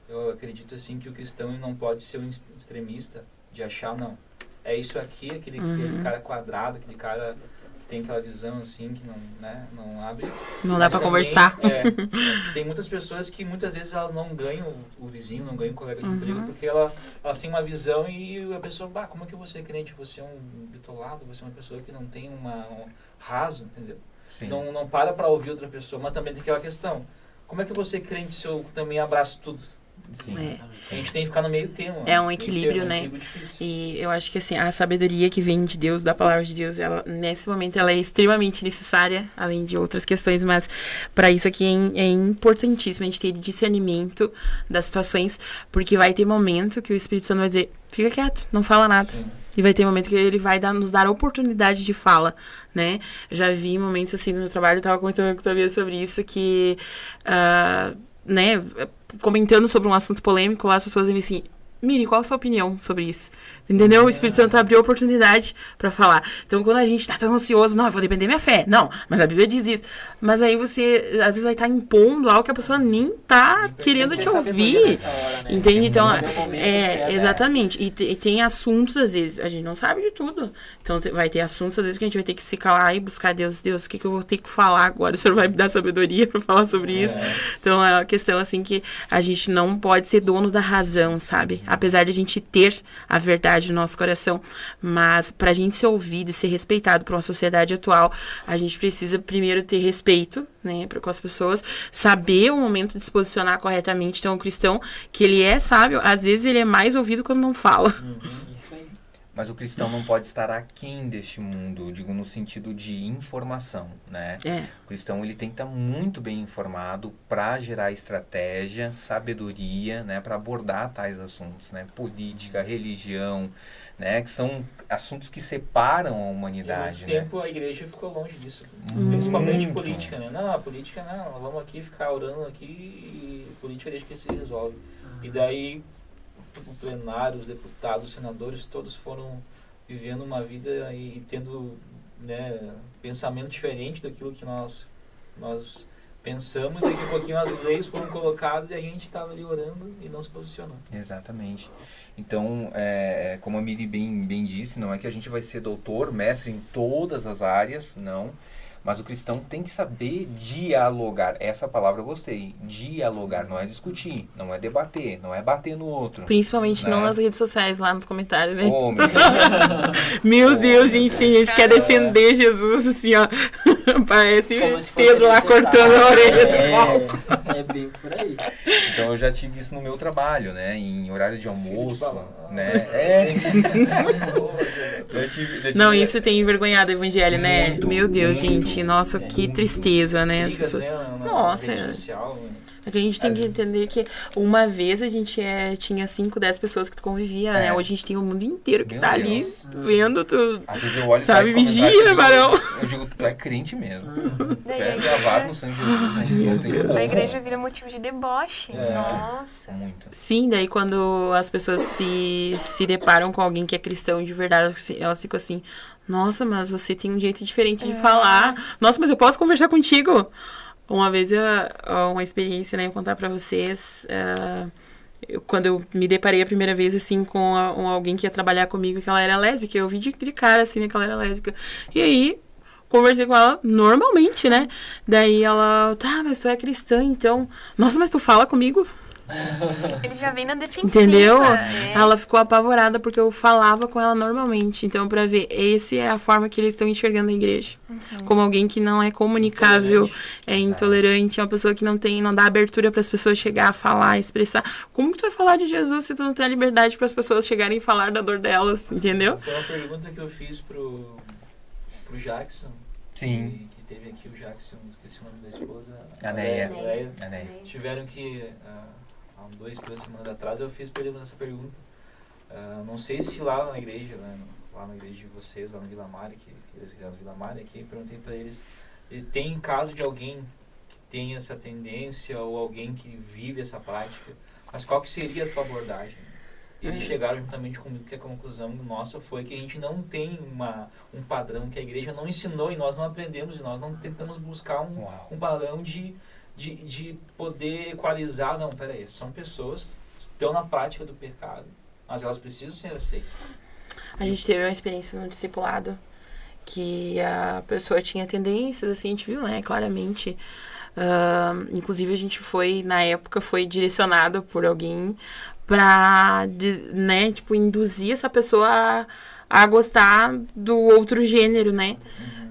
Eu acredito assim que o cristão não pode ser um extremista de achar, não, é isso aqui, aquele cara quadrado, aquele cara que tem aquela visão assim que não abre. Não dá pra conversar. Tem muitas pessoas que muitas vezes elas não ganham o vizinho, não ganham o colega de emprego, porque elas têm uma visão e a pessoa, como é que você é crente? Você é um bitolado, você é uma pessoa que não tem um raso, entendeu? Sim. Não para ouvir outra pessoa, mas também tem aquela questão, como é que você é crente se eu também abraço tudo? Sim. A gente tem que ficar no meio termo. É um equilíbrio, né? E eu acho que assim, a sabedoria que vem de Deus, da palavra de Deus, ela, nesse momento ela é extremamente necessária, além de outras questões, mas para isso aqui é importantíssimo a gente ter discernimento das situações, porque vai ter momento que o Espírito Santo vai dizer, fica quieto, não fala nada. Sim. E vai ter momento que ele vai nos dar a oportunidade de fala, né? Eu já vi momentos assim no meu trabalho, eu tava comentando com a Tabia sobre isso, que, né, comentando sobre um assunto polêmico, lá as pessoas dizem assim, Miri, qual a sua opinião sobre isso? Entendeu? O Espírito Santo abriu a oportunidade pra falar. Então, quando a gente tá tão ansioso, não, eu vou depender da minha fé. Não, mas a Bíblia diz isso. Mas aí você, às vezes, vai estar impondo algo que a pessoa nem tá querendo te ouvir. Hora, né? Entende? Então, exatamente. E tem assuntos, às vezes, a gente não sabe de tudo. Então, vai ter assuntos, às vezes, que a gente vai ter que se calar e buscar Deus. Deus, o que eu vou ter que falar agora? O Senhor vai me dar sabedoria pra falar sobre isso? Então, é uma questão, assim, que a gente não pode ser dono da razão, sabe? Apesar de a gente ter a verdade no nosso coração, mas pra gente ser ouvido e ser respeitado por uma sociedade atual, a gente precisa primeiro ter respeito, né, com as pessoas, saber o momento de se posicionar corretamente. Então, o cristão, que ele é sábio, às vezes ele é mais ouvido quando não fala. Isso aí. Mas o cristão não pode estar aquém deste mundo, digo, no sentido de informação, né? O cristão, ele tem que estar muito bem informado para gerar estratégia, sabedoria, né? Para abordar tais assuntos, né? Política, religião, né? Que são assuntos que separam a E há humanidade, muito né? tempo a igreja ficou longe disso. Muito. Principalmente política, né? Não, a política não, nós vamos aqui ficar orando aqui e política deixa que se resolve. E daí o plenário, os deputados, os senadores, todos foram vivendo uma vida e tendo, né, pensamento diferente daquilo que nós pensamos. Daqui a pouquinho as leis foram colocadas e a gente estava ali orando e não se posicionou. Exatamente. Então, como a Miri bem disse, não é que a gente vai ser doutor, mestre em todas as áreas, não. Mas o cristão tem que saber dialogar. Essa palavra eu gostei. Dialogar, não é discutir, não é debater, não é bater no outro. Principalmente né? não nas redes sociais, lá nos comentários, né? Oh, meu Deus. Meu Deus, gente, tem gente que quer defender Jesus, assim, ó. Parece Como se fosse Pedro lá necessário. cortando a orelha do palco. É bem por aí. Então eu já tive isso no meu trabalho, né? Em horário de almoço, balão. né? Já tive Não, isso tem envergonhado o evangelho, né? Muito, Meu Deus, muito. gente, nossa, que tristeza, né? As Brigas, pessoas- né, na Nossa, rede social, né? É que a gente tem que entender que uma vez a gente tinha 5, 10 pessoas que tu convivia, né? Hoje a gente tem o mundo inteiro que Meu tá Deus. ali vendo tu. Às vezes eu olho Sabe, tais comentários vigia, e varão. eu digo, tu é crente mesmo. Tu Daí é a gravado no igreja, sangue de Jesus, né? Não tem como. a igreja vira motivo de deboche. Nossa. Muito. Sim, daí quando as pessoas se deparam com alguém que é cristão de verdade, elas ficam assim, nossa, mas você tem um jeito diferente de falar. Nossa, mas eu posso conversar contigo? Uma vez, uma experiência, né, eu vou contar pra vocês, quando eu me deparei a primeira vez, assim, com alguém que ia trabalhar comigo, que ela era lésbica, eu vi de cara, assim, né, que ela era lésbica. E aí, conversei com ela normalmente, né, daí ela, tá, mas tu é cristã, então, nossa, mas tu fala comigo? Ele já vem na defensiva. Entendeu? né? Ela ficou apavorada porque eu falava com ela normalmente. Então, pra ver, essa é a forma que eles estão enxergando a igreja. Como alguém que não é comunicável, é intolerante, é uma pessoa que não dá abertura para as pessoas chegar a falar, expressar. Como que tu vai falar de Jesus se tu não tem a liberdade para as pessoas chegarem e falar da dor delas, entendeu? Foi uma pergunta que eu fiz pro Jackson. Sim. Que teve aqui o Jackson, esqueci o nome da esposa. A Neia. Neia. É, né? Tiveram que, há 2-3 semanas atrás, eu fiz para ele essa pergunta. Não sei se lá na igreja, né, lá na igreja de vocês, lá no Vila Mari, que eles criaram Vila Mari aqui, perguntei para eles, tem caso de alguém que tem essa tendência ou alguém que vive essa prática, mas qual que seria a tua abordagem? E eles chegaram juntamente comigo que a conclusão nossa foi que a gente não tem um padrão, que a igreja não ensinou e nós não aprendemos e nós não tentamos buscar um padrão de poder equalizar. Não, peraí, são pessoas que estão na prática do pecado, mas elas precisam ser aceitas. A gente teve uma experiência no discipulado que a pessoa tinha tendências, assim, a gente viu, né, claramente. Inclusive, a gente foi direcionado por alguém pra, né, tipo, induzir essa pessoa a gostar do outro gênero, né?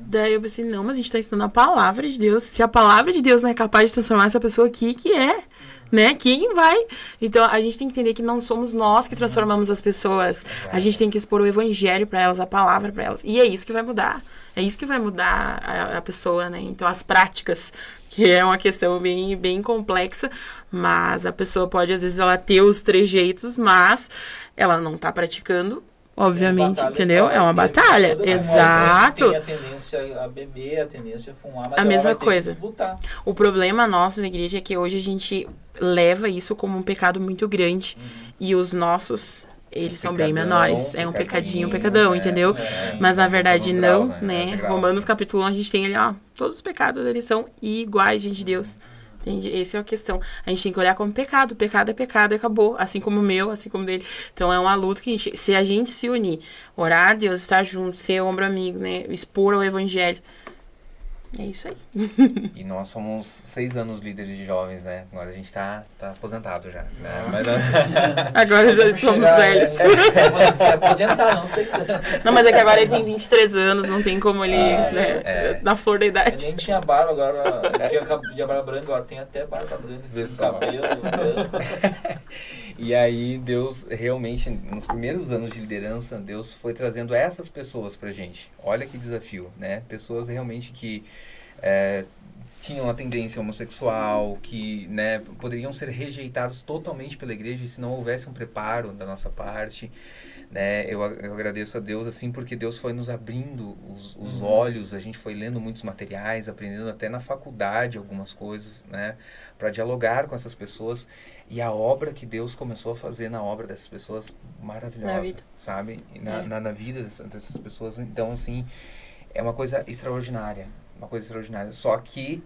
Daí eu pensei, não, mas a gente tá ensinando a palavra de Deus. Se a palavra de Deus não é capaz de transformar essa pessoa aqui, que é? Né? Quem vai? Então, a gente tem que entender que não somos nós que transformamos as pessoas. A gente tem que expor o evangelho para elas, a palavra para elas. E é isso que vai mudar. É isso que vai mudar a pessoa, né? Então, as práticas, que é uma questão bem, bem complexa, mas a pessoa pode, às vezes, ela ter os trejeitos, mas ela não tá praticando, obviamente, entendeu? É uma batalha. Exato. Tem a tendência a beber, a tendência a fumar, mas A ela mesma vai ter coisa. que lutar. O problema nosso na igreja é que hoje a gente leva isso como um pecado muito grande. E os nossos, eles são bem Pecadão, menores. É um pecadinho, pecadinho, pecadão, entendeu? Mas na verdade nos não, graus, né? Degraus. Romanos capítulo 1, a gente tem ali, ó, todos os pecados, eles são iguais diante de Deus. Entende? Essa é a questão. A gente tem que olhar como pecado. Pecado é pecado e acabou. Assim como o meu, assim como o dele. Então é uma luta que se a gente se unir, orar a Deus, estar junto, ser ombro amigo, né? Expor ao evangelho. É isso aí. E nós somos 6 anos líderes de jovens, né? Agora a gente tá aposentado já, né? Mas, Agora já somos velhos. Se aposentar, não sei. Não, mas é que agora ele tem 23 anos, não tem como ele, na flor da Eu idade. nem tinha barba, agora tinha barba branca, agora tem até barba branca. Vê Com só. cabelo branco. E aí Deus realmente, nos primeiros anos de liderança, Deus foi trazendo essas pessoas pra gente. Olha que desafio, né? Pessoas realmente que tinham uma tendência homossexual, que, né, poderiam ser rejeitados totalmente pela igreja se não houvesse um preparo da nossa parte. Né? Eu agradeço a Deus assim, porque Deus foi nos abrindo os olhos, a gente foi lendo muitos materiais, aprendendo até na faculdade algumas coisas, né, para dialogar com essas pessoas, e a obra que Deus começou a fazer na obra dessas pessoas, maravilhosa, Na vida. sabe? Na vida dessas pessoas. Então, assim, é uma coisa extraordinária, só que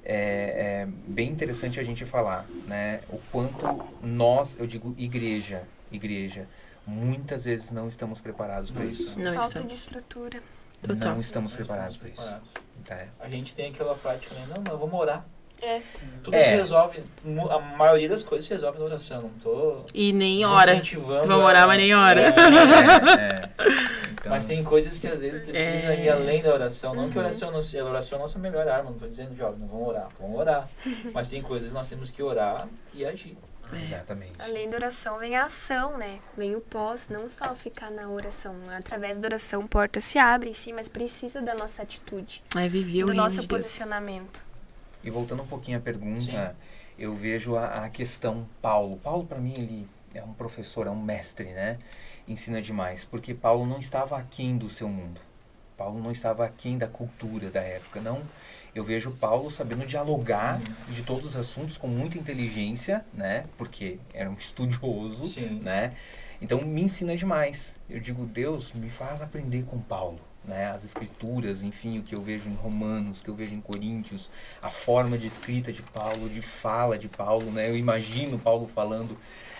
é bem interessante a gente falar, né, o quanto nós, eu digo igreja, muitas vezes não estamos preparados para isso. Não Falta estamos. de estrutura. Total. Não estamos preparados para isso. Tá? A gente tem aquela prática, né? Não, vamos orar. Tudo É. se resolve, a maioria das coisas se resolve na oração. Não tô E nem hora. incentivando. Vamos orar, mas nem hora. Então, Mas tem coisas que às vezes precisa ir além da oração. Não que a oração não seja, a oração é a nossa melhor arma. Não estou dizendo, jovem, não vamos orar. Mas tem coisas que nós temos que orar e agir. exatamente. Além da oração vem a ação, né? Vem o pós, não só ficar na oração. Através da oração portas se abrem, sim, mas precisa da nossa atitude, Viver o do reino nosso de Deus. posicionamento. E voltando um pouquinho à pergunta, Sim. eu vejo a questão Paulo. Paulo, para mim, ele é um professor, é um mestre, né? Ensina demais, porque Paulo não estava aquém do seu mundo. Paulo não estava aquém da cultura da época, não. Eu vejo Paulo sabendo dialogar de todos os assuntos com muita inteligência, né? Porque era um estudioso, Sim. né? Então me ensina demais. Eu digo, Deus, me faz aprender com Paulo, né? As escrituras, enfim, o que eu vejo em Romanos, o que eu vejo em Coríntios, a forma de escrita de Paulo, de fala de Paulo, né? Eu imagino Paulo falando,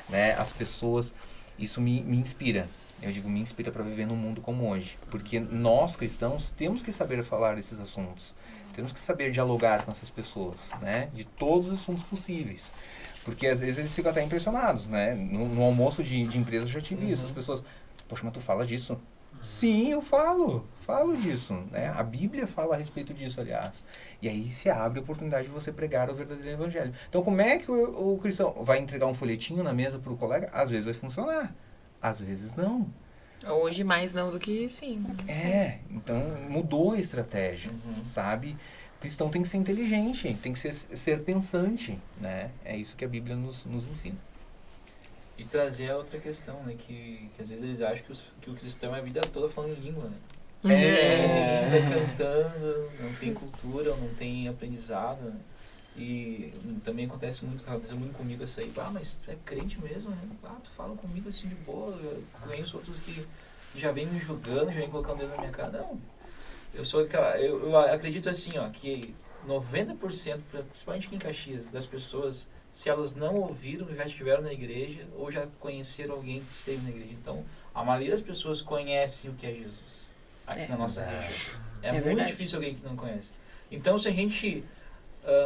né? As pessoas, isso me inspira. Eu digo, me inspira para viver num mundo como hoje. Porque nós, cristãos, temos que saber falar desses assuntos. Temos que saber dialogar com essas pessoas, né? De todos os assuntos possíveis. Porque às vezes eles ficam até impressionados, né? No almoço de empresa eu já tive isso. As pessoas, poxa, mas tu fala disso? Sim, eu falo disso, né? A Bíblia fala a respeito disso, aliás. E aí se abre a oportunidade de você pregar o verdadeiro evangelho. Então como é que o cristão vai entregar um folhetinho na mesa para o colega? Às vezes vai funcionar, às vezes não. Hoje mais não do que sim. Então mudou a estratégia, sabe? O cristão tem que ser inteligente, tem que ser pensante, né? É isso que a Bíblia nos ensina. E trazer a outra questão, né? Que às vezes eles acham que o cristão é a vida toda falando em língua, né? Cantando, não tem cultura, não tem aprendizado, né? E também acontece muito comigo essa aí, mas tu é crente mesmo, né? Tu fala comigo assim de boa, eu conheço outros que já vêm me julgando, já vêm colocando dedo na minha cara. Não, eu acredito assim, ó, que 90%, principalmente aqui em Caxias, das pessoas, se elas não ouviram, já estiveram na igreja ou já conheceram alguém que esteve na igreja. Então, a maioria das pessoas conhecem o que é Jesus aqui na nossa região. É muito verdade. difícil alguém que não conhece. Então, se a gente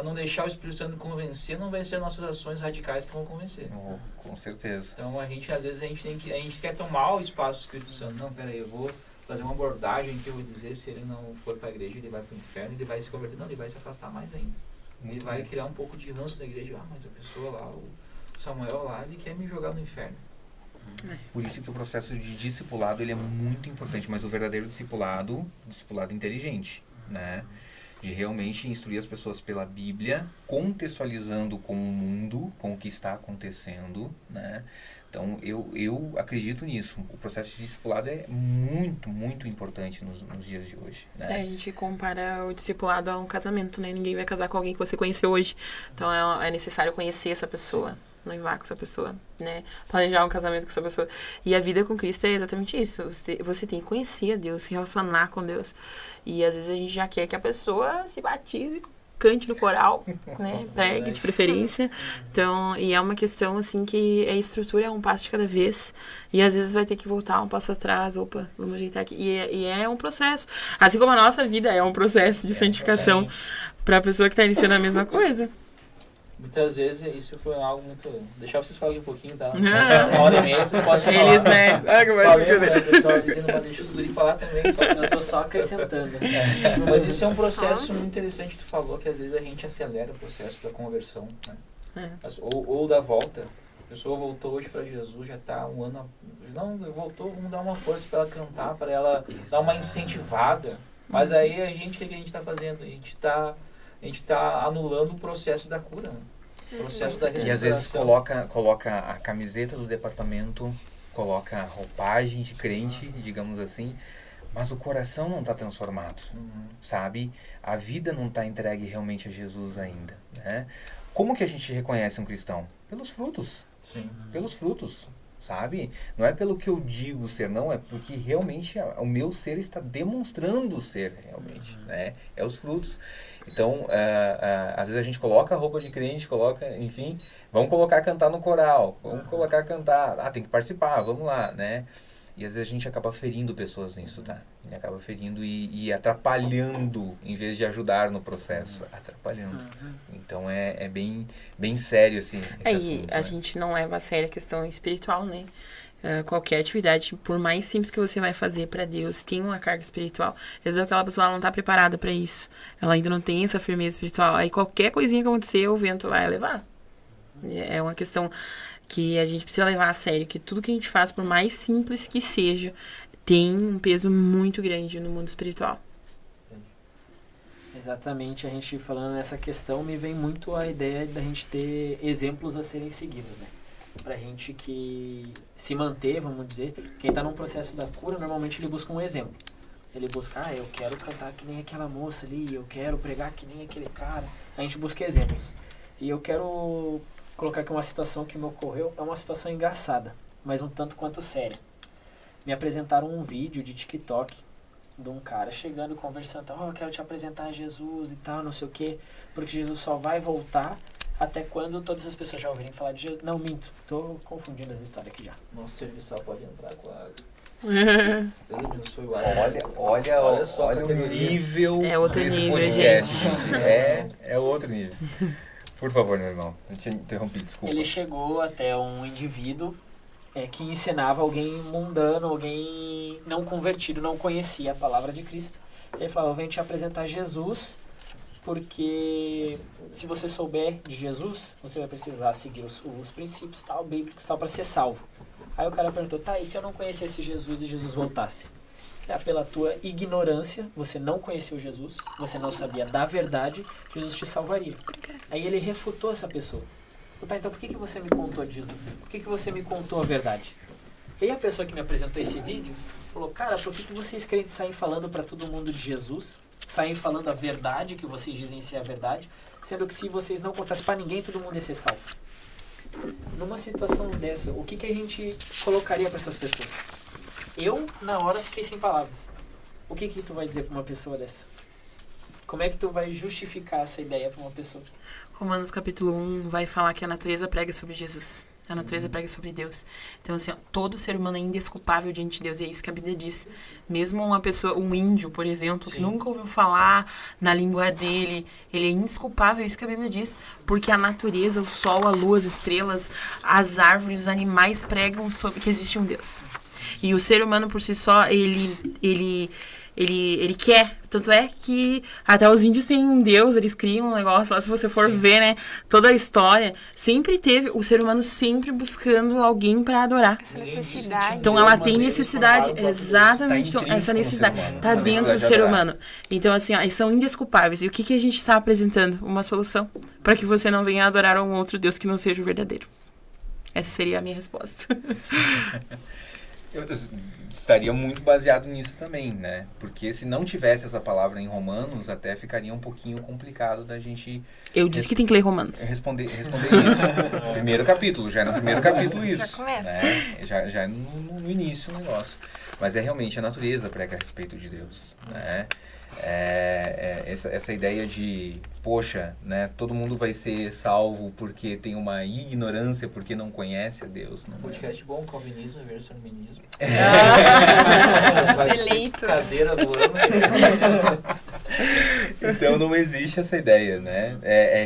não deixar o Espírito Santo convencer, não vai ser nossas ações radicais que vão convencer. Com certeza. Então, às vezes a gente quer tomar o espaço do Espírito Santo. Não, peraí, eu vou fazer uma abordagem que eu vou dizer, se ele não for para a igreja, ele vai para o inferno, ele vai se converter. Não, ele vai se afastar mais ainda. Ele vai criar um pouco de ranço na igreja. Mas a pessoa lá, o Samuel lá, ele quer me jogar no inferno. Por isso que o processo de discipulado ele é muito importante, mas o verdadeiro discipulado inteligente, né? De realmente instruir as pessoas pela Bíblia, contextualizando com o mundo, com o que está acontecendo, né? Então, eu acredito nisso. O processo de discipulado é muito, muito importante nos dias de hoje, né? A gente compara o discipulado a um casamento, né? Ninguém vai casar com alguém que você conheceu hoje. Então, é necessário conhecer essa pessoa, noivar com essa pessoa, né? Planejar um casamento com essa pessoa. E a vida com Cristo é exatamente isso. Você tem que conhecer a Deus, se relacionar com Deus. E às vezes a gente já quer que a pessoa se batize cante no coral, né? Pregue de preferência. Então, e é uma questão assim que a estrutura é um passo de cada vez. E às vezes vai ter que voltar um passo atrás. Opa, vamos ajeitar aqui. E é um processo. Assim como a nossa vida é um processo de santificação para a pessoa que está iniciando a mesma coisa. Muitas vezes isso foi algo muito... Deixar vocês falarem um pouquinho, tá? Uma hora e meia, vocês podem falar. Eles, né? Ah, que vai Falei, mas o pessoal dizendo, mas deixa os guri falar também. Só Eu tô só acrescentando. Mas isso é um processo muito interessante. Tu falou que às vezes a gente acelera o processo da conversão, né? Ou da volta. A pessoa voltou hoje para Jesus, já está um ano... Não, voltou, vamos dar uma força para ela cantar, para ela dar uma incentivada. Mas aí o que a gente está fazendo? A gente está anulando o processo da cura, né? O processo da recuperação. E às vezes coloca a camiseta do departamento, coloca a roupagem de crente, digamos assim, mas o coração não está transformado, sabe? A vida não está entregue realmente a Jesus ainda, né? Como que a gente reconhece um cristão? Pelos frutos. Sim. Pelos frutos, sabe? Não é pelo que eu digo ser, não, é porque realmente o meu ser está demonstrando ser realmente, né? É os frutos. Então, às vezes a gente coloca a roupa de crente, enfim, vamos colocar cantar no coral, vamos colocar cantar, tem que participar, vamos lá, né? E às vezes a gente acaba ferindo pessoas nisso, tá? E acaba ferindo e atrapalhando, em vez de ajudar no processo, atrapalhando. Então é bem sério, assim, esse assunto, a né? gente não leva a sério a questão espiritual, né? Qualquer atividade, por mais simples que você vai fazer para Deus, tem uma carga espiritual. Às vezes aquela pessoa não está preparada para isso. Ela ainda não tem essa firmeza espiritual. Aí qualquer coisinha que acontecer, o vento vai levar. É uma questão que a gente precisa levar a sério, que tudo que a gente faz, por mais simples que seja, tem um peso muito grande no mundo espiritual. Exatamente, a gente falando nessa questão, me vem muito a ideia da gente ter exemplos a serem seguidos, né? Pra gente que se manter, vamos dizer, quem tá num processo da cura, normalmente ele busca um exemplo. Ele busca, eu quero cantar que nem aquela moça ali, eu quero pregar que nem aquele cara. A gente busca exemplos. E eu quero colocar aqui uma situação que me ocorreu, é uma situação engraçada, mas um tanto quanto séria. Me apresentaram um vídeo de TikTok de um cara chegando, conversando, eu quero te apresentar Jesus e tal, não sei o quê, porque Jesus só vai voltar até quando todas as pessoas já ouvirem falar de Jesus. Não, minto, tô confundindo as histórias aqui já. Nosso serviço pode entrar com a... Olha só o nível É outro desse nível, podcast. É outro nível. Por favor, meu irmão, eu te interrompi, desculpa. Ele chegou até um indivíduo que ensinava alguém mundano, alguém não convertido, não conhecia a palavra de Cristo. Ele falava, eu venho te apresentar Jesus, porque se você souber de Jesus, você vai precisar seguir os princípios tal, bíblicos tal, para ser salvo. Aí o cara perguntou, e se eu não conhecesse Jesus e Jesus voltasse? Pela tua ignorância, você não conheceu Jesus, você não sabia da verdade, Jesus te salvaria. Aí ele refutou essa pessoa. Então por que você me contou de Jesus? Por que você me contou a verdade? E aí a pessoa que me apresentou esse vídeo falou, cara, por que vocês crentes saem falando para todo mundo de Jesus? Saem falando a verdade, que vocês dizem ser a verdade, sendo que se vocês não contassem para ninguém, todo mundo ia ser salvo. Numa situação dessa, o que a gente colocaria para essas pessoas? Eu, na hora, fiquei sem palavras. O que tu vai dizer para uma pessoa dessa? Como é que tu vai justificar essa ideia para uma pessoa? Romanos capítulo 1 vai falar que a natureza prega sobre Jesus. A natureza prega sobre Deus. Então, assim, todo ser humano é indesculpável diante de Deus. E é isso que a Bíblia diz. Mesmo uma pessoa, um índio, por exemplo, que nunca ouviu falar na língua dele, ele é indesculpável. É isso que a Bíblia diz. Porque a natureza, o sol, a lua, as estrelas, as árvores, os animais pregam sobre que existe um Deus. E o ser humano, por si só, ele quer. Tanto é que até os índios têm um Deus, eles criam um negócio lá, se você for ver, né, toda a história, sempre teve o ser humano sempre buscando alguém para adorar. Essa necessidade. Então ela tem necessidade, exatamente, então, essa necessidade está dentro do ser humano. Então assim, eles são indesculpáveis. E o que a gente está apresentando? Uma solução para que você não venha adorar um outro Deus que não seja o verdadeiro. Essa seria a minha resposta. Eu estaria muito baseado nisso também, né? Porque se não tivesse essa palavra em Romanos, até ficaria um pouquinho complicado da gente... Eu disse que tem que ler Romanos. Responder isso. Primeiro capítulo, já é no primeiro capítulo isso. Já começa. Né? Já é no início o negócio. Mas é realmente a natureza prega a respeito de Deus, né? Essa ideia de, poxa, né, todo mundo vai ser salvo porque tem uma ignorância, porque não conhece a Deus. Não Podcast bom, calvinismo versus feminismo. Os eleitos. Cadeira voando. Então não existe essa ideia, né?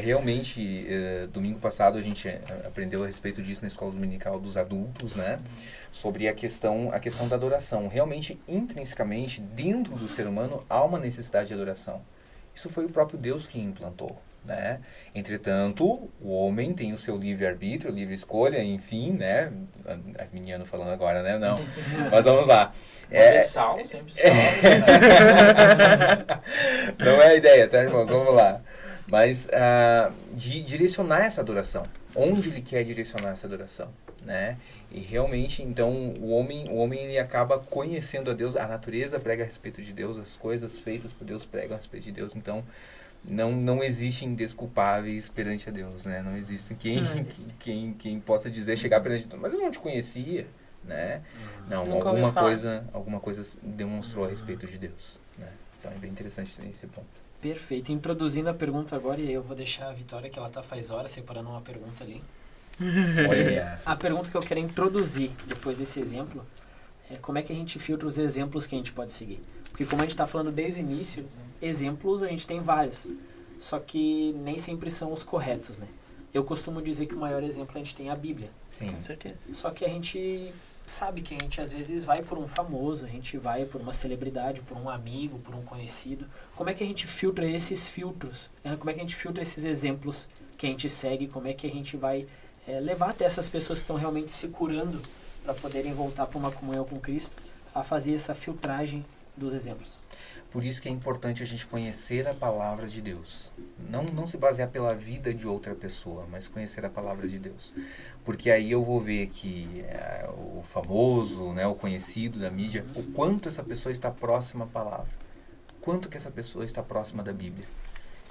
Realmente, domingo passado a gente aprendeu a respeito disso na escola dominical dos adultos, né? Sobre a questão da adoração. Realmente, intrinsecamente, dentro do ser humano, há uma necessidade de adoração. Isso foi o próprio Deus que implantou, né? Entretanto, o homem tem o seu livre-arbítrio, livre escolha, enfim, né? Arminiano falando agora, né? Não. Mas vamos lá. Salvo, sempre salvo. Não é a ideia, tá, irmãos? Vamos lá. Mas de direcionar essa adoração. Onde ele quer direcionar essa adoração, né? E realmente, então, o homem ele acaba conhecendo a Deus, a natureza prega a respeito de Deus, as coisas feitas por Deus pregam a respeito de Deus, então não existem desculpáveis perante a Deus, né? Não existe quem possa dizer, chegar perante Deus, mas eu não te conhecia, né? Não, alguma coisa demonstrou a respeito de Deus, né? Então é bem interessante esse ponto. Perfeito. Introduzindo a pergunta agora, e aí eu vou deixar a Vitória, que ela faz horas separando uma pergunta ali. Olha. A pergunta que eu quero introduzir depois desse exemplo é como é que a gente filtra os exemplos que a gente pode seguir. Porque como a gente está falando desde o início, exemplos a gente tem vários, só que nem sempre são os corretos, né? Eu costumo dizer que o maior exemplo a gente tem é a Bíblia. Sim. Com certeza. Só que a gente sabe que a gente às vezes vai por um famoso, a gente vai por uma celebridade, por um amigo, por um conhecido. Como é que a gente filtra esses filtros? Como é que a gente filtra esses exemplos que a gente segue? Como é que a gente vai levar até essas pessoas que estão realmente se curando para poderem voltar para uma comunhão com Cristo, a fazer essa filtragem dos exemplos? Por isso que é importante a gente conhecer a palavra de Deus. Não se basear pela vida de outra pessoa, mas conhecer a palavra de Deus. Porque aí eu vou ver que o famoso, né, o conhecido da mídia, o quanto essa pessoa está próxima à palavra. Quanto que essa pessoa está próxima da Bíblia.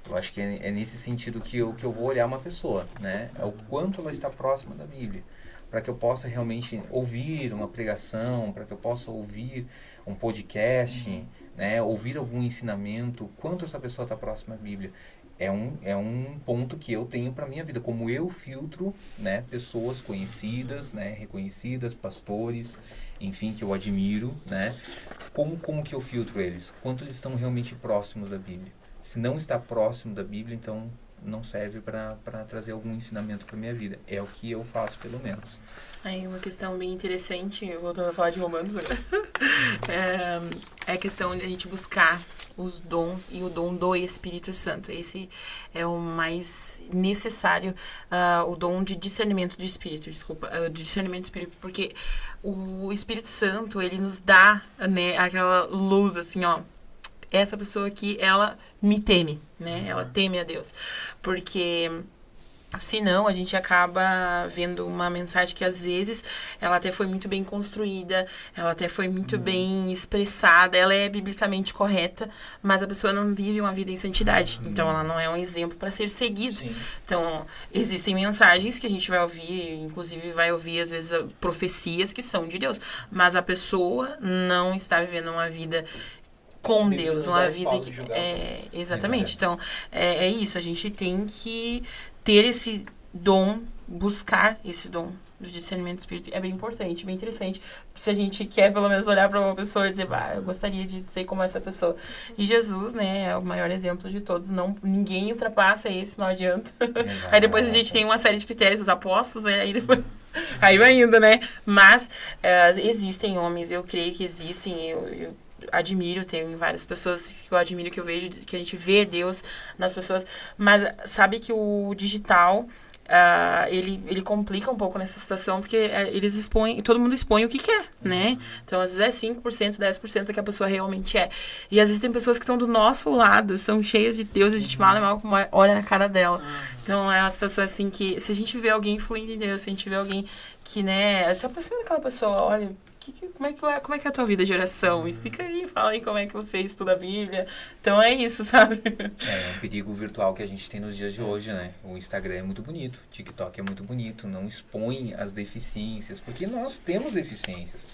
Eu acho que é nesse sentido que eu vou olhar uma pessoa, né? É o quanto ela está próxima da Bíblia. Para que eu possa realmente ouvir uma pregação, para que eu possa ouvir um podcast, né? Ouvir algum ensinamento, quanto essa pessoa está próxima à Bíblia. É um ponto que eu tenho para a minha vida, como eu filtro, né, pessoas conhecidas, né, reconhecidas, pastores, enfim, que eu admiro, né? Como que eu filtro eles? Quanto eles estão realmente próximos da Bíblia? Se não está próximo da Bíblia, então não serve para trazer algum ensinamento para minha vida. É o que eu faço, pelo menos. Aí uma questão bem interessante, voltando a falar de Romanos, é a questão de a gente buscar os dons e o dom do Espírito Santo. Esse é o mais necessário, o dom de discernimento de espírito, de discernimento de espírito, porque o Espírito Santo, ele nos dá, né, aquela luz, assim, ó, essa pessoa aqui, ela me teme, né? Ela teme a Deus. Porque senão a gente acaba vendo uma mensagem que às vezes ela até foi muito bem construída, ela até foi muito bem expressada, ela é biblicamente correta, mas a pessoa não vive uma vida em santidade. Então ela não é um exemplo para ser seguido. Sim. Então existem mensagens que a gente vai ouvir, inclusive vai ouvir às vezes profecias que são de Deus, mas a pessoa não está vivendo uma vida com Deus, uma vida que exatamente. Então é isso, a gente tem que ter esse dom, buscar esse dom do discernimento do espírito. É bem importante, bem interessante, se a gente quer pelo menos olhar para uma pessoa e dizer, eu gostaria de ser como essa pessoa. E Jesus, né, é o maior exemplo de todos, ninguém ultrapassa esse, não adianta. Aí depois a gente tem uma série de critérios dos apóstolos, né, aí depois aí vai indo, né, mas existem homens, eu creio que existem, eu admiro, tem várias pessoas que eu admiro, que eu vejo, que a gente vê Deus nas pessoas, mas sabe que o digital, ele complica um pouco nessa situação, porque eles expõem, todo mundo expõe o que quer, né? Então, às vezes é 5%, 10% do que a pessoa realmente é. E às vezes tem pessoas que estão do nosso lado, são cheias de Deus, e a gente mal olha na cara dela. Então, é uma situação assim que, se a gente vê alguém fluindo em Deus, se a gente vê alguém que, né, se aproxima daquela pessoa, olha, como é que é a tua vida de oração? Explica aí, fala aí como é que você estuda a Bíblia. Então é isso, sabe? É um perigo virtual que a gente tem nos dias de hoje, né? O Instagram é muito bonito, o TikTok é muito bonito, não expõe as deficiências, porque nós temos deficiências.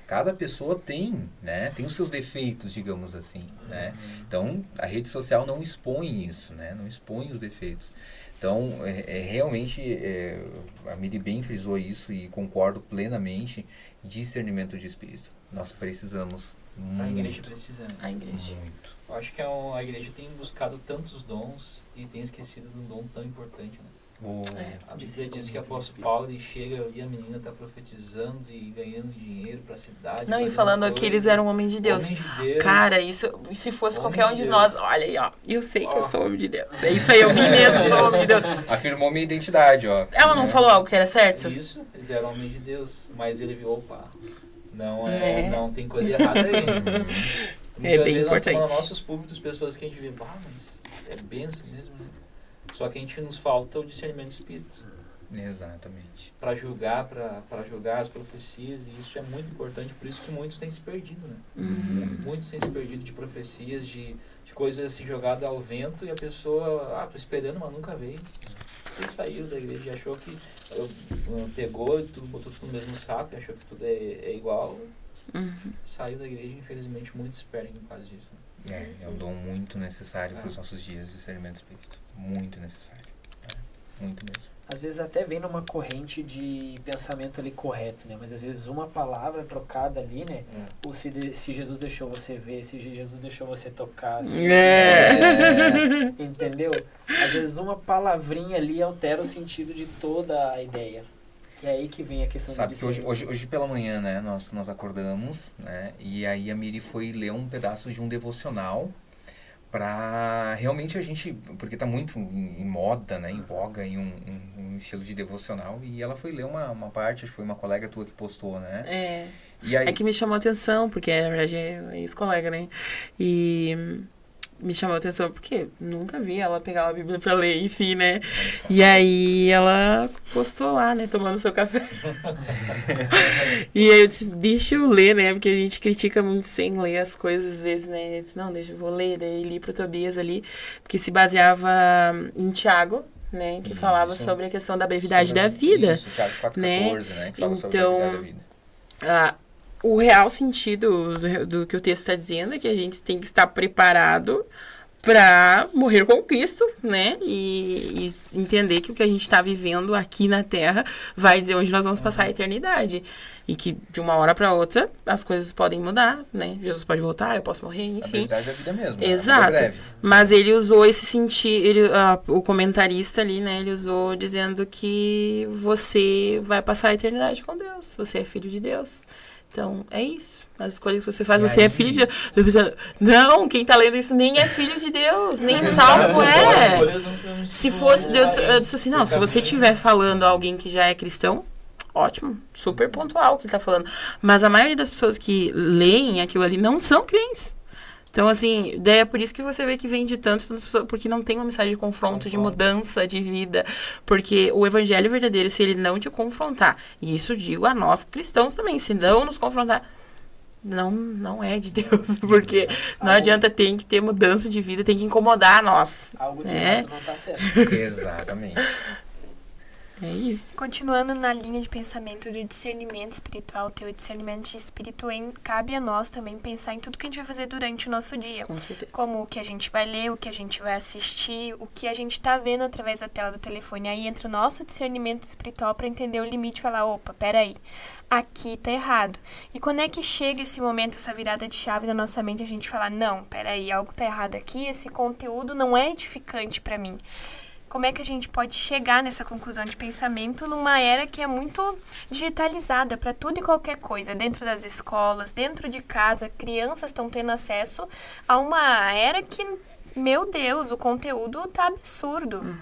Cada pessoa tem, né? Tem os seus defeitos, digamos assim, né? Então, a rede social não expõe isso, né? Não expõe os defeitos. Então, realmente, a Miri bem frisou isso e concordo plenamente, discernimento de espírito. Nós precisamos muito. A igreja precisa, né? A igreja. Muito. Eu acho que a igreja tem buscado tantos dons e tem esquecido de um dom tão importante, né? A Bíblia diz que o apóstolo Paulo, ele chega ali, a menina está profetizando e ganhando dinheiro para a cidade. Não, e fazendo falando coisas. que eles eram homens de Deus. Homens de Deus. Cara, isso, se fosse Homem qualquer um de de Deus. nós, olha aí, ó, eu sei que eu sou homem de Deus. É isso aí, eu vi mesmo, sou homem de Deus. Afirmou minha identidade, ó. Ela não falou algo que era certo? Isso, eles eram homens de Deus. Mas ele viu, opa, não tem coisa errada aí. Muitas bem vezes nós importante. temos nos nossos públicos pessoas que a gente vê, mas é benção mesmo, né? Só que a gente nos falta o discernimento do espírito. Exatamente. Para julgar, para julgar as profecias, e isso é muito importante, por isso que muitos têm se perdido, né? Muitos têm se perdido de profecias, de coisas assim jogadas ao vento, e a pessoa, tô esperando, mas nunca veio. Você saiu da igreja e achou que pegou, tudo, botou tudo no mesmo saco, e achou que tudo é igual, saiu da igreja, infelizmente muitos se perdem por causa disso. É um dom muito necessário para os nossos dias, discernimento do espírito. Muito necessário. Muito mesmo. Às vezes até vem numa corrente de pensamento ali correto, né? Mas às vezes uma palavra trocada ali, né? Ou se Jesus deixou você ver, se Jesus deixou você tocar, se entendeu? Às vezes uma palavrinha ali altera o sentido de toda a ideia. Que é aí que vem a questão Sabe do que hoje pela manhã, né, nós acordamos, né, e aí a Miri foi ler um pedaço de um devocional para realmente a gente, porque tá muito em moda, né, em voga, em um estilo de devocional, e ela foi ler uma parte, acho que foi uma colega tua que postou, né? E aí, É que me chamou a atenção, porque na verdade é ex-colega, né? E me chamou a atenção porque nunca vi ela pegar uma Bíblia pra ler, enfim, né? E aí ela postou lá, né? Tomando seu café. E aí eu disse, deixa eu ler, né? Porque a gente critica muito sem ler as coisas às vezes, né? Eu disse, não, deixa eu vou ler. Daí li pro Tobias ali, porque se baseava em Tiago, né? Que falava sobre a questão da brevidade da vida. Isso, Tiago 4,14, né? Que fala sobre a Então, brevidade da vida. O real sentido do que o texto está dizendo é que a gente tem que estar preparado para morrer com Cristo, né? E entender que o que a gente está vivendo aqui na Terra vai dizer onde nós vamos passar a eternidade. E que de uma hora para outra as coisas podem mudar, né? Jesus pode voltar, eu posso morrer, enfim. A brevidade da vida mesmo. Exato. A vida breve. Mas ele usou esse sentido, o comentarista ali, né? Ele usou dizendo que você vai passar a eternidade com Deus. Você é filho de Deus. Então, é isso. As escolhas que você faz, você é filho de Deus. Eu pensando, não, quem tá lendo isso nem é filho de Deus, nem salvo é. Se fosse Deus, eu disse assim, não, se você estiver falando a alguém que já é cristão, ótimo, super pontual o que ele tá falando. Mas a maioria das pessoas que leem aquilo ali não são crentes. Então, assim, daí é por isso que você vê que vem de tantas pessoas, porque não tem uma mensagem de confronto, de mudança de vida. Porque o evangelho verdadeiro, se ele não te confrontar, e isso digo a nós cristãos também, se não nos confrontar, não é de Deus. Porque não adianta, tem que ter mudança de vida, tem que incomodar a nós. Algo de É. errado não tá certo. Exatamente. É isso. Continuando na linha de pensamento do discernimento espiritual, ter o discernimento de espírito, cabe a nós também pensar em tudo que a gente vai fazer durante o nosso dia. Com certeza. Como o que a gente vai ler, o que a gente vai assistir, o que a gente está vendo através da tela do telefone. Aí entra o nosso discernimento espiritual para entender o limite e falar, opa, peraí, aqui tá errado. E quando é que chega esse momento, essa virada de chave na nossa mente, a gente fala, não, peraí, algo tá errado aqui, esse conteúdo não é edificante para mim. Como é que a gente pode chegar nessa conclusão de pensamento numa era que é muito digitalizada para tudo e qualquer coisa, dentro das escolas, dentro de casa, crianças estão tendo acesso a uma era que, meu Deus, o conteúdo tá absurdo.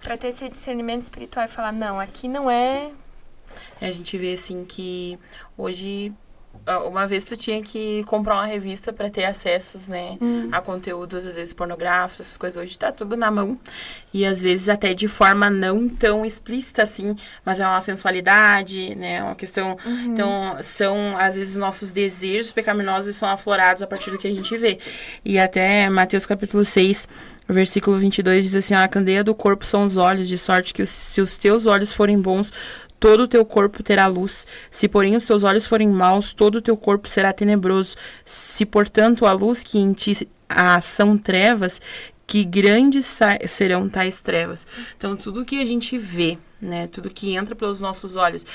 Para ter esse discernimento espiritual e falar, não, aqui não é... A gente vê, assim, que hoje... Uma vez tu tinha que comprar uma revista para ter acessos, né, a conteúdos, às vezes, pornográficos, essas coisas. Hoje tá tudo na mão. E, às vezes, até de forma não tão explícita, assim, mas é uma sensualidade, né, uma questão... Então, são, às vezes, os nossos desejos pecaminosos são aflorados a partir do que a gente vê. E até Mateus capítulo 6, versículo 22, diz assim, a candeia do corpo são os olhos, de sorte que se os teus olhos forem bons, todo o teu corpo terá luz. Se, porém, os teus olhos forem maus, todo o teu corpo será tenebroso. Se, portanto, a luz que em ti são trevas, que grandes serão tais trevas. Então, tudo que a gente vê, né, tudo que entra pelos nossos olhos,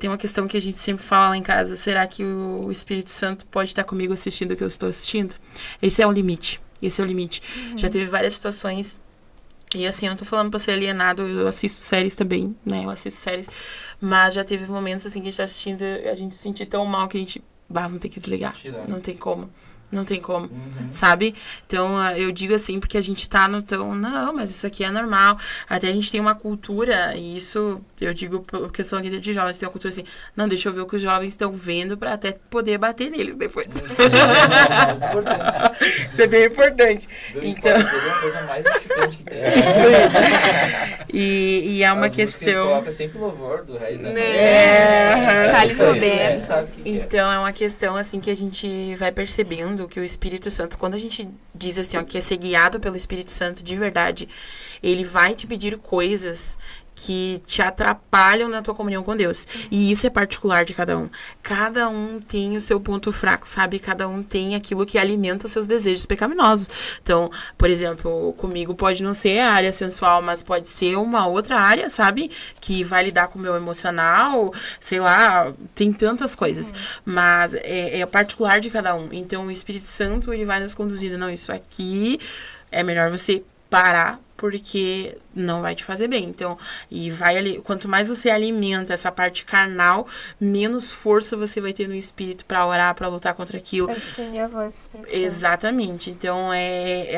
tem uma questão que a gente sempre fala lá em casa: será que o Espírito Santo pode estar comigo assistindo o que eu estou assistindo? Esse é o limite. Esse é o limite. Já teve várias situações. E assim, eu não tô falando pra ser alienado, eu assisto séries também, né? Eu assisto séries. Mas já teve momentos assim que a gente tá assistindo, a gente se sentir tão mal que a gente, vamos ter que desligar. Não tem como. Não tem como, sabe? Então, eu digo assim, porque a gente tá no tão... Não, mas isso aqui é normal. Até a gente tem uma cultura, e isso eu digo por questão aqui de jovens, tem uma cultura assim, não, deixa eu ver o que os jovens estão vendo pra até poder bater neles depois. Isso é bem importante. Então... é a coisa mais edificante que tem. E é uma questão... coloca sempre louvor do resto da Thales Roberto. Então, é uma questão assim que a gente vai percebendo que o Espírito Santo, quando a gente diz assim, ó, que é ser guiado pelo Espírito Santo de verdade, ele vai te pedir coisas que te atrapalham na tua comunhão com Deus. E isso é particular de cada um. Cada um tem o seu ponto fraco, sabe? Cada um tem aquilo que alimenta os seus desejos pecaminosos. Então, por exemplo, comigo pode não ser a área sensual, mas pode ser uma outra área, sabe? Que vai lidar com o meu emocional, sei lá, tem tantas coisas. Mas é particular de cada um. Então, o Espírito Santo, ele vai nos conduzindo. Não, isso aqui é melhor você parar, porque não vai te fazer bem. Então, e vai ali, quanto mais você alimenta essa parte carnal, menos força você vai ter no espírito para orar, para lutar contra aquilo. Pra discernir a voz do Espírito Santo. Exatamente. Então,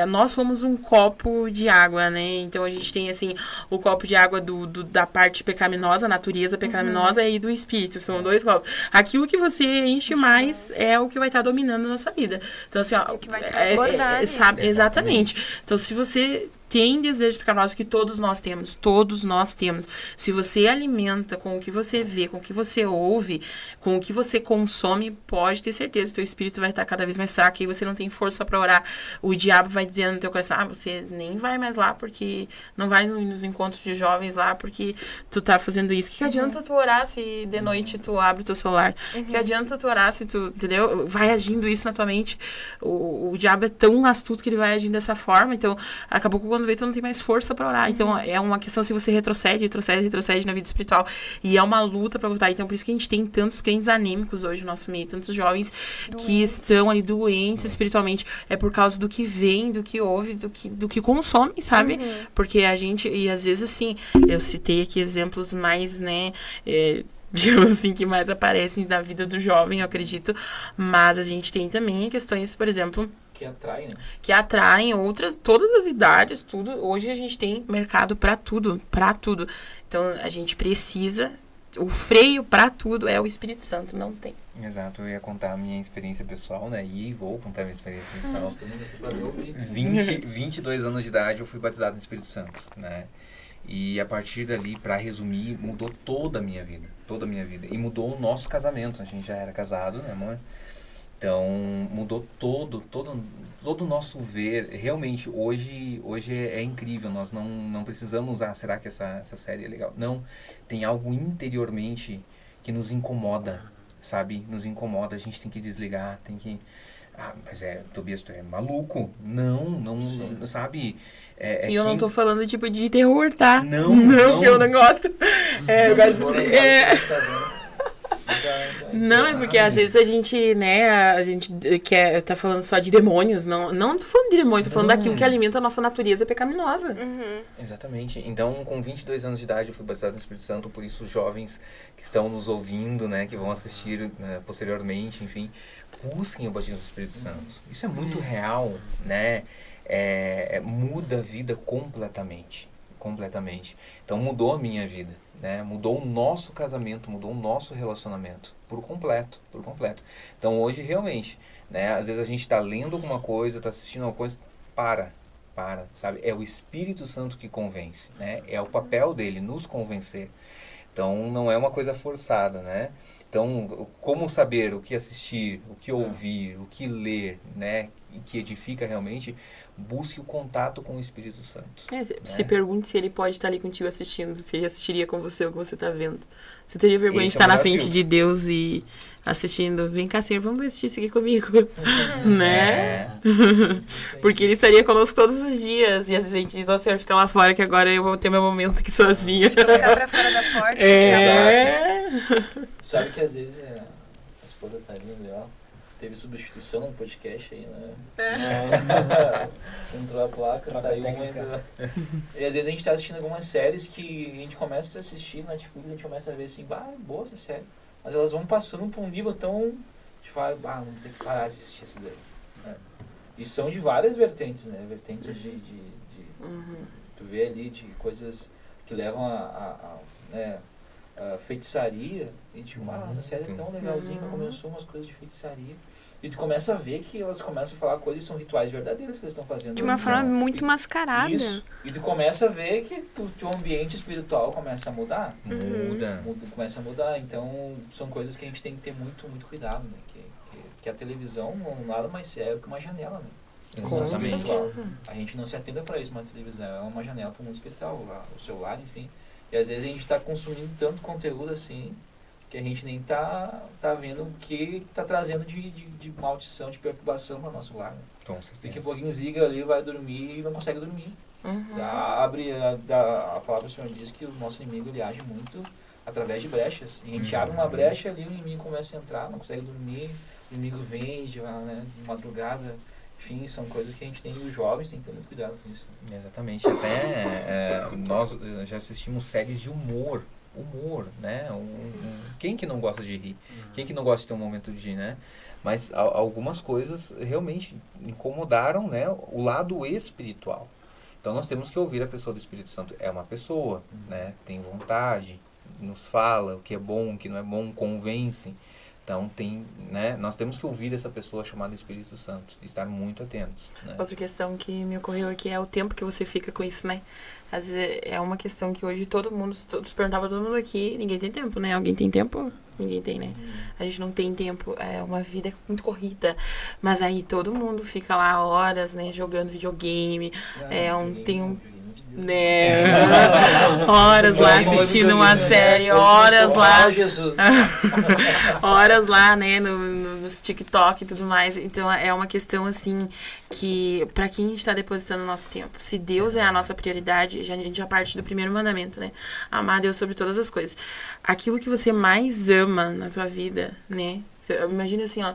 nós somos um copo de água, né? Então, a gente tem, assim, o copo de água da parte pecaminosa, a natureza pecaminosa, e do espírito. São dois copos. Aquilo que você enche mais é o que vai estar dominando na sua vida. Então, assim, ó... O que vai transbordar. Sabe? Exatamente. Então, se você tem desejos pecaminosos, que todos nós temos. Se você alimenta com o que você vê, com o que você ouve, com o que você consome, pode ter certeza que o teu espírito vai estar cada vez mais fraco e você não tem força para orar. O diabo vai dizendo no teu coração, você nem vai mais lá porque não vai nos encontros de jovens lá porque tu tá fazendo isso. Que adianta tu orar se de noite tu abre o teu celular? Que adianta tu orar se tu, entendeu? Vai agindo isso na tua mente. O diabo é tão astuto que ele vai agindo dessa forma. Então, acabou que quando vê, tu não tem mais força pra orar. Então, é uma questão se você retrocede na vida espiritual. E é uma luta pra voltar. Então, por isso que a gente tem tantos crentes anêmicos hoje no nosso meio. Tantos jovens que estão ali doentes espiritualmente. É por causa do que vem, do que ouve, do que consome, sabe? Porque a gente... E às vezes, assim, eu citei aqui exemplos mais, né... digamos assim, que mais aparecem na vida do jovem, eu acredito. Mas a gente tem também questões, por exemplo... Que atrai, né? Que atraem todas as idades, tudo. Hoje a gente tem mercado pra tudo. Então, a gente precisa... O freio pra tudo é o Espírito Santo, não tem. Exato, eu ia contar a minha experiência pessoal, né? E vou contar a minha experiência pessoal. Nós estamos aqui pra ouvir. 22 anos de idade eu fui batizado no Espírito Santo, né? E a partir dali, pra resumir, mudou toda a minha vida. Toda a minha vida. E mudou o nosso casamento. A gente já era casado, né, amor? Então, mudou todo o nosso ver. Realmente, hoje é incrível. Nós não precisamos, será que essa série é legal? Não, tem algo interiormente que nos incomoda, sabe? Nos incomoda, a gente tem que desligar, tem que... mas Tobias, tu é maluco. Não, sabe? E eu não tô falando, tipo, de terror, tá? Não. Porque eu não gosto. Eu gosto Não, é porque às vezes a gente, né, tá falando só de demônios, não tô falando de demônios, tô falando daquilo que alimenta a nossa natureza pecaminosa. Exatamente. Então, com 22 anos de idade, eu fui batizado no Espírito Santo, por isso os jovens que estão nos ouvindo, né, que vão assistir posteriormente, enfim, busquem o batismo do Espírito Santo. Isso é muito real, né, muda a vida completamente. Então, mudou a minha vida. Né? Mudou o nosso casamento, mudou o nosso relacionamento por completo. Então hoje realmente, né, às vezes a gente está lendo alguma coisa, está assistindo alguma coisa, para, sabe? É o Espírito Santo que convence, né? É o papel dele nos convencer. Então, não é uma coisa forçada, né? Então, como saber o que assistir, o que ouvir, o que ler, né? E que edifica realmente, busque o contato com o Espírito Santo. Se pergunte se ele pode estar ali contigo assistindo, se ele assistiria com você o que você está vendo. Você teria vergonha de estar na frente de Deus e assistindo, vem cá, Senhor, vamos assistir isso aqui comigo, né? Porque ele estaria conosco todos os dias, e às vezes a gente diz, ó, Senhor, fica lá fora que agora eu vou ter meu momento aqui sozinha. Colocar pra fora da porta. Sabe que às vezes a esposa tá ali, ó, teve substituição no podcast aí, né? Entrou a placa, saiu uma ainda. E às vezes a gente tá assistindo algumas séries que a gente começa a assistir na Netflix, a gente começa a ver assim, boa essa série. Mas elas vão passando por um nível tão... A gente fala, vamos ter que parar de assistir isso daí. Né? E são de várias vertentes, né? Vertentes tu vê ali de coisas que levam a feitiçaria. E a gente, essa série é tão legalzinha, começou umas coisas de feitiçaria. E tu começa a ver que elas começam a falar coisas que são rituais verdadeiros que eles estão fazendo. De uma forma muito mascarada. Isso. E tu começa a ver que o teu ambiente espiritual começa a mudar. Começa a mudar. Então, são coisas que a gente tem que ter muito, muito cuidado, né? Que a televisão nada mais é que uma janela, né? Exatamente. A gente não se atenta para isso, mas a televisão é uma janela para o mundo espiritual, o celular, enfim. E às vezes a gente está consumindo tanto conteúdo assim, que a gente nem tá vendo o que tá trazendo de maldição, de preocupação para nosso lar. Né? Com certeza. Daqui a pouquinho ziga ali, vai dormir e não consegue dormir. Abre, a palavra do Senhor diz que o nosso inimigo ele age muito através de brechas. E a gente abre uma brecha ali, o inimigo começa a entrar, não consegue dormir, o inimigo vem de madrugada. Enfim, são coisas que a gente tem, os jovens têm que ter muito cuidado com isso. Exatamente. Até nós já assistimos séries de humor, né? Quem que não gosta de rir? Quem que não gosta de ter um momento de rir, né? Mas algumas coisas realmente incomodaram, né, o lado espiritual. Então nós temos que ouvir a pessoa do Espírito Santo. É uma pessoa, né? Tem vontade, nos fala o que é bom, o que não é bom, convence. Então nós temos que ouvir essa pessoa chamada Espírito Santo, estar muito atentos. Né? Outra questão que me ocorreu aqui é o tempo que você fica com isso, né? Às vezes é uma questão que hoje todos perguntavam todo mundo aqui, ninguém tem tempo, né? Alguém tem tempo? Ninguém tem, né? A gente não tem tempo, é uma vida muito corrida, mas aí todo mundo fica lá horas, né, jogando videogame, né? Horas lá assistindo uma série, horas lá, horas lá, né, nos TikTok e tudo mais. Então é uma questão assim que pra quem a gente tá depositando o nosso tempo, se Deus é a nossa prioridade, a gente já parte do primeiro mandamento, né? Amar a Deus sobre todas as coisas. Aquilo que você mais ama na sua vida, né? Imagina assim, ó,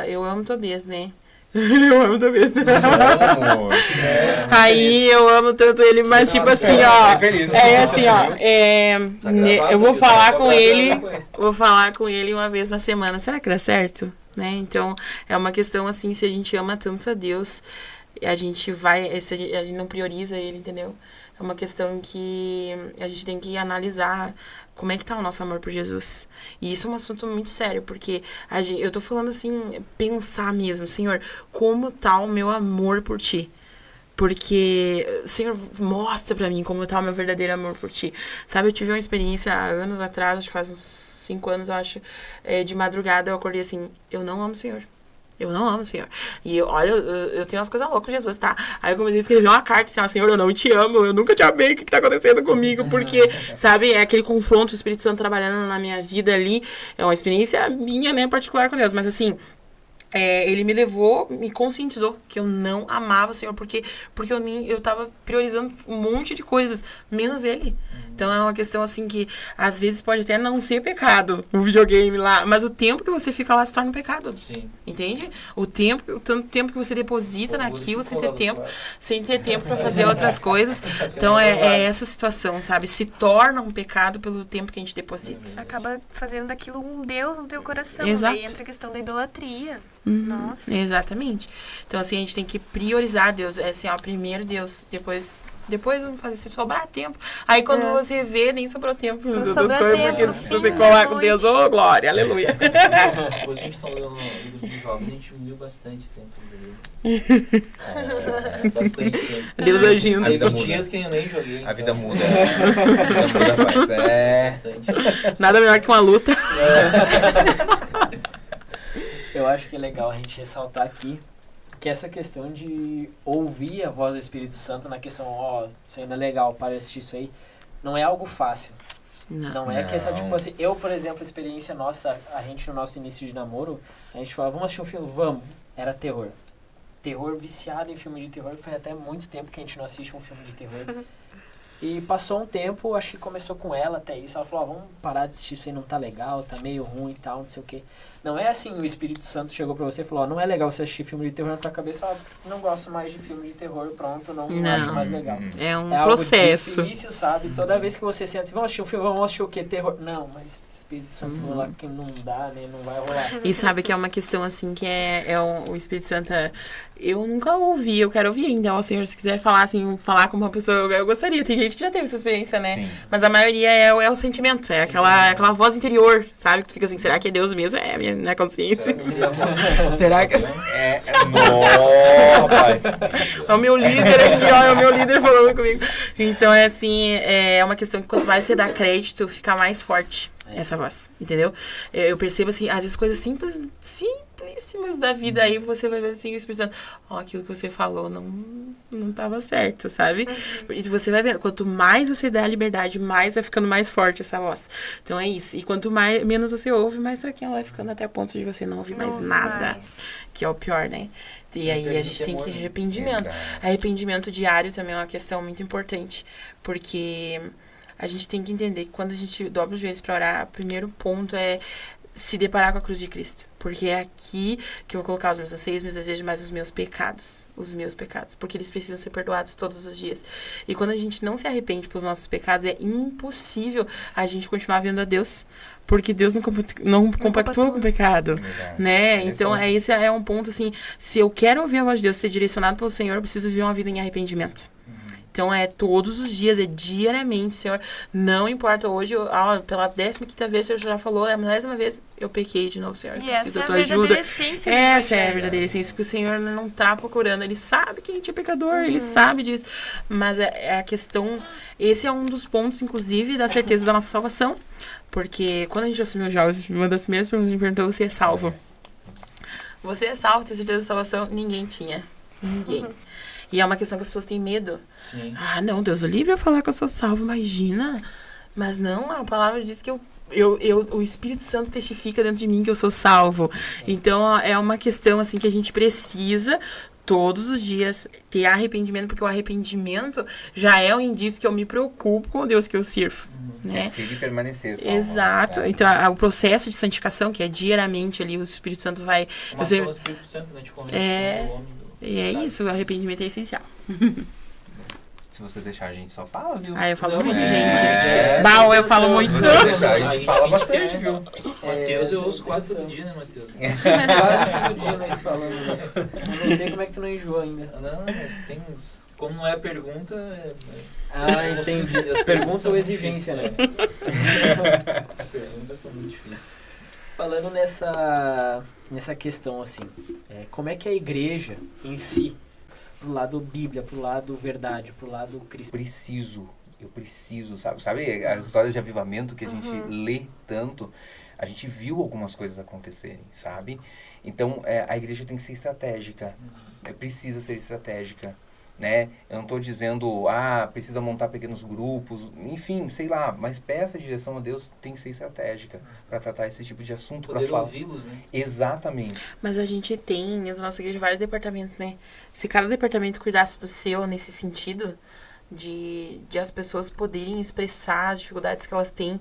eu amo Tobias, né? Eu amo também. Aí eu amo tanto ele, mas tipo assim, ó. Eu vou falar com ele uma vez na semana. Será que dá certo? Né? Então, é uma questão assim, se a gente ama tanto a Deus, a gente não prioriza ele, entendeu? É uma questão que a gente tem que analisar como é que tá o nosso amor por Jesus. E isso é um assunto muito sério, porque eu tô falando assim, pensar mesmo, Senhor, como tá o meu amor por Ti? Porque, Senhor, mostra pra mim como tá o meu verdadeiro amor por Ti. Sabe, eu tive uma experiência há anos atrás, acho que faz uns 5 anos, eu acho, de madrugada eu acordei assim, eu não amo o Senhor. Eu não amo o Senhor. E olha, eu tenho umas coisas loucas com Jesus, tá? Aí eu comecei a escrever uma carta assim, Senhor, eu não te amo, eu nunca te amei, o que tá acontecendo comigo? Porque, sabe, é aquele confronto do Espírito Santo trabalhando na minha vida ali. É uma experiência minha, né, particular com Deus. Mas assim, ele me levou, me conscientizou que eu não amava o Senhor, porque eu tava priorizando um monte de coisas, menos Ele. Então é uma questão assim que às vezes pode até não ser pecado o videogame lá, mas o tempo que você fica lá se torna um pecado. Sim. Entende? O tanto tempo que você deposita naquilo sem ter tempo para fazer outras coisas. Então é essa situação, sabe? Se torna um pecado pelo tempo que a gente deposita. Acaba fazendo daquilo um Deus no teu coração. Exato. Daí entra a questão da idolatria. Nossa. Exatamente. Então assim, a gente tem que priorizar Deus. É assim, ó, primeiro Deus, depois Depois vamos fazer se sobrar tempo. Aí quando você vê, nem sobrou tempo. Não outras sobra coisas, tempo, porque no se fim você da colar com noite. Deus, ô glória, aleluia. Depois a gente tá lendo livros de jovens, a gente uniu bastante tempo dele. Bastante tempo. Deus agindo. A vida Tem muda. dias que eu nem joguei. A vida então, muda. A vida muda, rapaz. bastante. Nada melhor que uma luta. Eu acho que é legal a gente ressaltar aqui que essa questão de ouvir a voz do Espírito Santo na questão, ó, isso ainda é legal, para assistir isso aí, não é algo fácil. Não é questão, tipo assim, eu, por exemplo, a experiência nossa, a gente no nosso início de namoro, a gente falava, vamos assistir um filme, vamos, era terror. Terror, viciado em filme de terror, faz até muito tempo que a gente não assiste um filme de terror. E passou um tempo, acho que começou com ela até isso, ela falou, ó, vamos parar de assistir isso aí, não tá legal, tá meio ruim e tal, não sei o quê. Não é assim, o Espírito Santo chegou pra você e falou, ó, não é legal você assistir filme de terror na tua cabeça, ó, não gosto mais de filme de terror, pronto, não acho mais legal. É um É algo processo. difícil, sabe? Toda vez que você senta, vamos assistir um filme, vamos assistir o quê? Terror? Não, mas o Espírito Santo falou lá que não dá, né? Não vai rolar. E sabe que é uma questão assim que o Espírito Santo. Eu nunca ouvi, eu quero ouvir ainda. Ó, Senhor, se quiser falar assim, falar com uma pessoa, eu gostaria. Tem gente que já teve essa experiência, né? Sim. Mas a maioria é o sentimento, é aquela voz interior, sabe? Que tu fica assim, será que é Deus mesmo? É a minha consciência. Será que seria bom? Será que Não, rapaz. é o meu líder aqui, ó, é o meu líder falando comigo. Então é assim, é uma questão que quanto mais você dá crédito, fica mais forte essa voz, entendeu? Eu percebo assim, às vezes coisas simplíssimas da vida, aí você vai ver assim, o Espírito Santo, ó, aquilo que você falou não tava certo, sabe? E você vai ver, quanto mais você dá liberdade, mais vai ficando mais forte essa voz. Então é isso. E quanto menos você ouve, mais fraquinha ela vai ficando até a ponto de você não ouvir mais nada. Que é o pior, né? E aí a gente tem que arrependimento. Exato. Arrependimento diário também é uma questão muito importante, porque a gente tem que entender que quando a gente dobra os joelhos para orar, o primeiro ponto é se deparar com a cruz de Cristo. Porque é aqui que eu vou colocar os meus anseios, meus desejos, mas os meus pecados. Os meus pecados. Porque eles precisam ser perdoados todos os dias. E quando a gente não se arrepende pelos nossos pecados, é impossível a gente continuar vendo a Deus. Porque Deus não compactua com o pecado. Exato. Né? Então, esse é um ponto, assim, se eu quero ouvir a voz de Deus ser direcionado pelo Senhor, eu preciso viver uma vida em arrependimento. Então, é todos os dias, é diariamente, Senhor. Não importa hoje, pela 15ª vez, o Senhor já falou, a 10ª vez, eu pequei de novo, Senhor. E Preciso essa é da a tua verdadeira ajuda. essência do Essa é a Evangelho. verdadeira essência, porque o Senhor não tá procurando. Ele sabe que a gente é pecador, ele sabe disso. Mas é a questão... Esse é um dos pontos, inclusive, da certeza da nossa salvação. Porque quando a gente assumiu os jogos, uma das primeiras perguntas que me perguntou, você é salvo? Você é salvo, tem certeza da salvação? Ninguém tinha. Ninguém. E é uma questão que as pessoas têm medo. Sim. Ah, não, Deus o livre eu falar que eu sou salvo, imagina. Mas não, a palavra diz que o Espírito Santo testifica dentro de mim que eu sou salvo. Então, é uma questão, assim, que a gente precisa todos os dias ter arrependimento, porque o arrependimento já é um indício que eu me preocupo com o Deus que eu sirvo, né? Se ele permanecer só. Exato. Né? Então, o processo de santificação, que é diariamente ali, o Espírito Santo vai... Uma ação do Espírito Santo, né? De conversão do homem. E é isso, o arrependimento é essencial. Se vocês deixarem, a gente só fala, viu? Ah, eu falo Não, muito, mas gente. Bal, eu falo muito. Se vocês deixarem, a Aí gente fala a gente bastante, quer- viu? Matheus, eu ouço quase todo dia, né, Matheus? Quase todo dia nós falando, né? Eu não sei como é que tu não enjoou ainda. Não, mas tem uns... Como não é pergunta... Ah, entendi. As Pergunta ou exigência, né? As perguntas são muito difíceis. Falando nessa questão, assim, como é que a igreja em si, pro lado Bíblia, pro lado verdade, pro lado Cristo... Eu preciso, sabe as histórias de avivamento que a gente lê tanto, a gente viu algumas coisas acontecerem, sabe? Então, a igreja tem que ser estratégica, precisa ser estratégica, né? Eu não estou dizendo, precisa montar pequenos grupos, enfim, sei lá, mas peça a direção a Deus, tem que ser estratégica para tratar esse tipo de assunto, para Poder falar. ouvi-los, né? Exatamente. Mas a gente tem, dentro da nossa igreja, vários departamentos, né? Se cada departamento cuidasse do seu nesse sentido, de as pessoas poderem expressar as dificuldades que elas têm,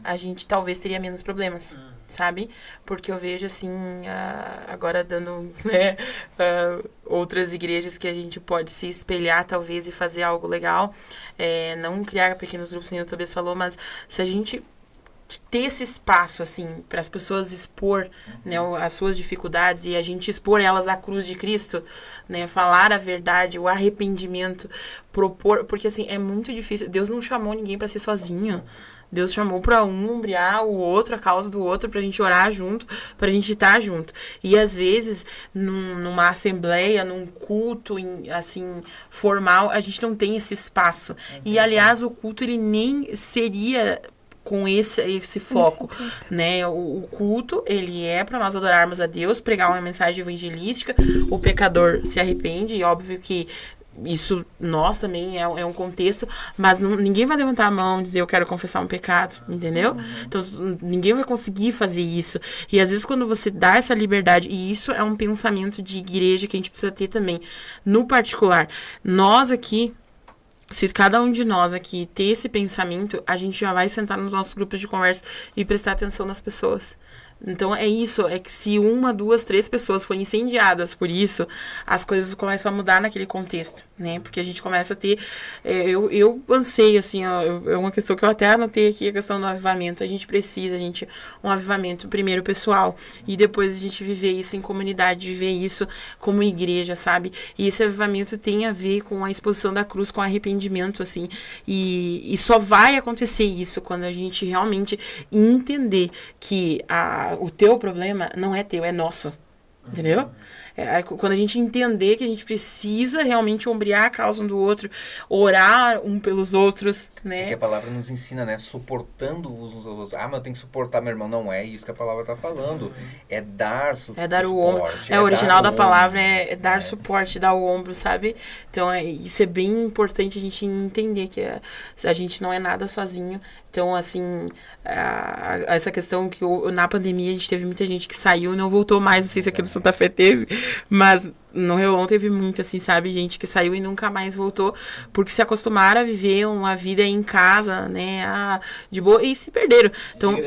a gente talvez teria menos problemas, sabe? Porque eu vejo, assim, agora dando, né, outras igrejas que a gente pode se espelhar, talvez, e fazer algo legal. Não criar pequenos grupos, nem o Tobias falou, mas se a gente ter esse espaço, assim, para as pessoas expor, né, as suas dificuldades e a gente expor elas à cruz de Cristo, né, falar a verdade, o arrependimento, propor, porque assim, é muito difícil, Deus não chamou ninguém para ser sozinho, Deus chamou para um ombrear o outro, a causa do outro, pra gente orar junto, pra gente estar junto. E às vezes, numa assembleia, num culto, assim, formal, a gente não tem esse espaço. E, aliás, o culto, ele nem seria com esse foco, né? O culto, ele é para nós adorarmos a Deus, pregar uma mensagem evangelística, o pecador se arrepende, e óbvio que isso, nós também, é um contexto, mas ninguém vai levantar a mão e dizer eu quero confessar um pecado, entendeu? Então, ninguém vai conseguir fazer isso. E às vezes quando você dá essa liberdade, e isso é um pensamento de igreja que a gente precisa ter também, no particular, nós aqui, se cada um de nós aqui ter esse pensamento, a gente já vai sentar nos nossos grupos de conversa e prestar atenção nas pessoas. Então, é isso, é que se 1, 2, 3 pessoas forem incendiadas por isso, as coisas começam a mudar naquele contexto, né? Porque a gente começa a ter... Eu anseio, assim, ó, é uma questão que eu até anotei aqui, a questão do avivamento. A gente precisa, um avivamento primeiro pessoal, e depois a gente viver isso em comunidade, viver isso como igreja, sabe? E esse avivamento tem a ver com a exposição da cruz, com arrependimento, assim, e só vai acontecer isso quando a gente realmente entender que o teu problema não é teu, é nosso. Entendeu? Quando a gente entender que a gente precisa realmente ombrear a causa um do outro, orar um pelos outros, né? Porque a palavra nos ensina, né? Suportando uns aos outros. Mas eu tenho que suportar meu irmão. Não é isso que a palavra está falando. É dar suporte. É dar o ombro. O original da palavra é dar suporte, dar o ombro, sabe? Então, isso é bem importante a gente entender que a gente não é nada sozinho. Então, assim, essa questão que na pandemia a gente teve muita gente que saiu e não voltou mais. Não sei se aqui no Santa Fé teve, mas no Relon teve muito, assim, sabe? Gente que saiu e nunca mais voltou porque se acostumaram a viver uma vida em casa, né? De boa, e se perderam. Então,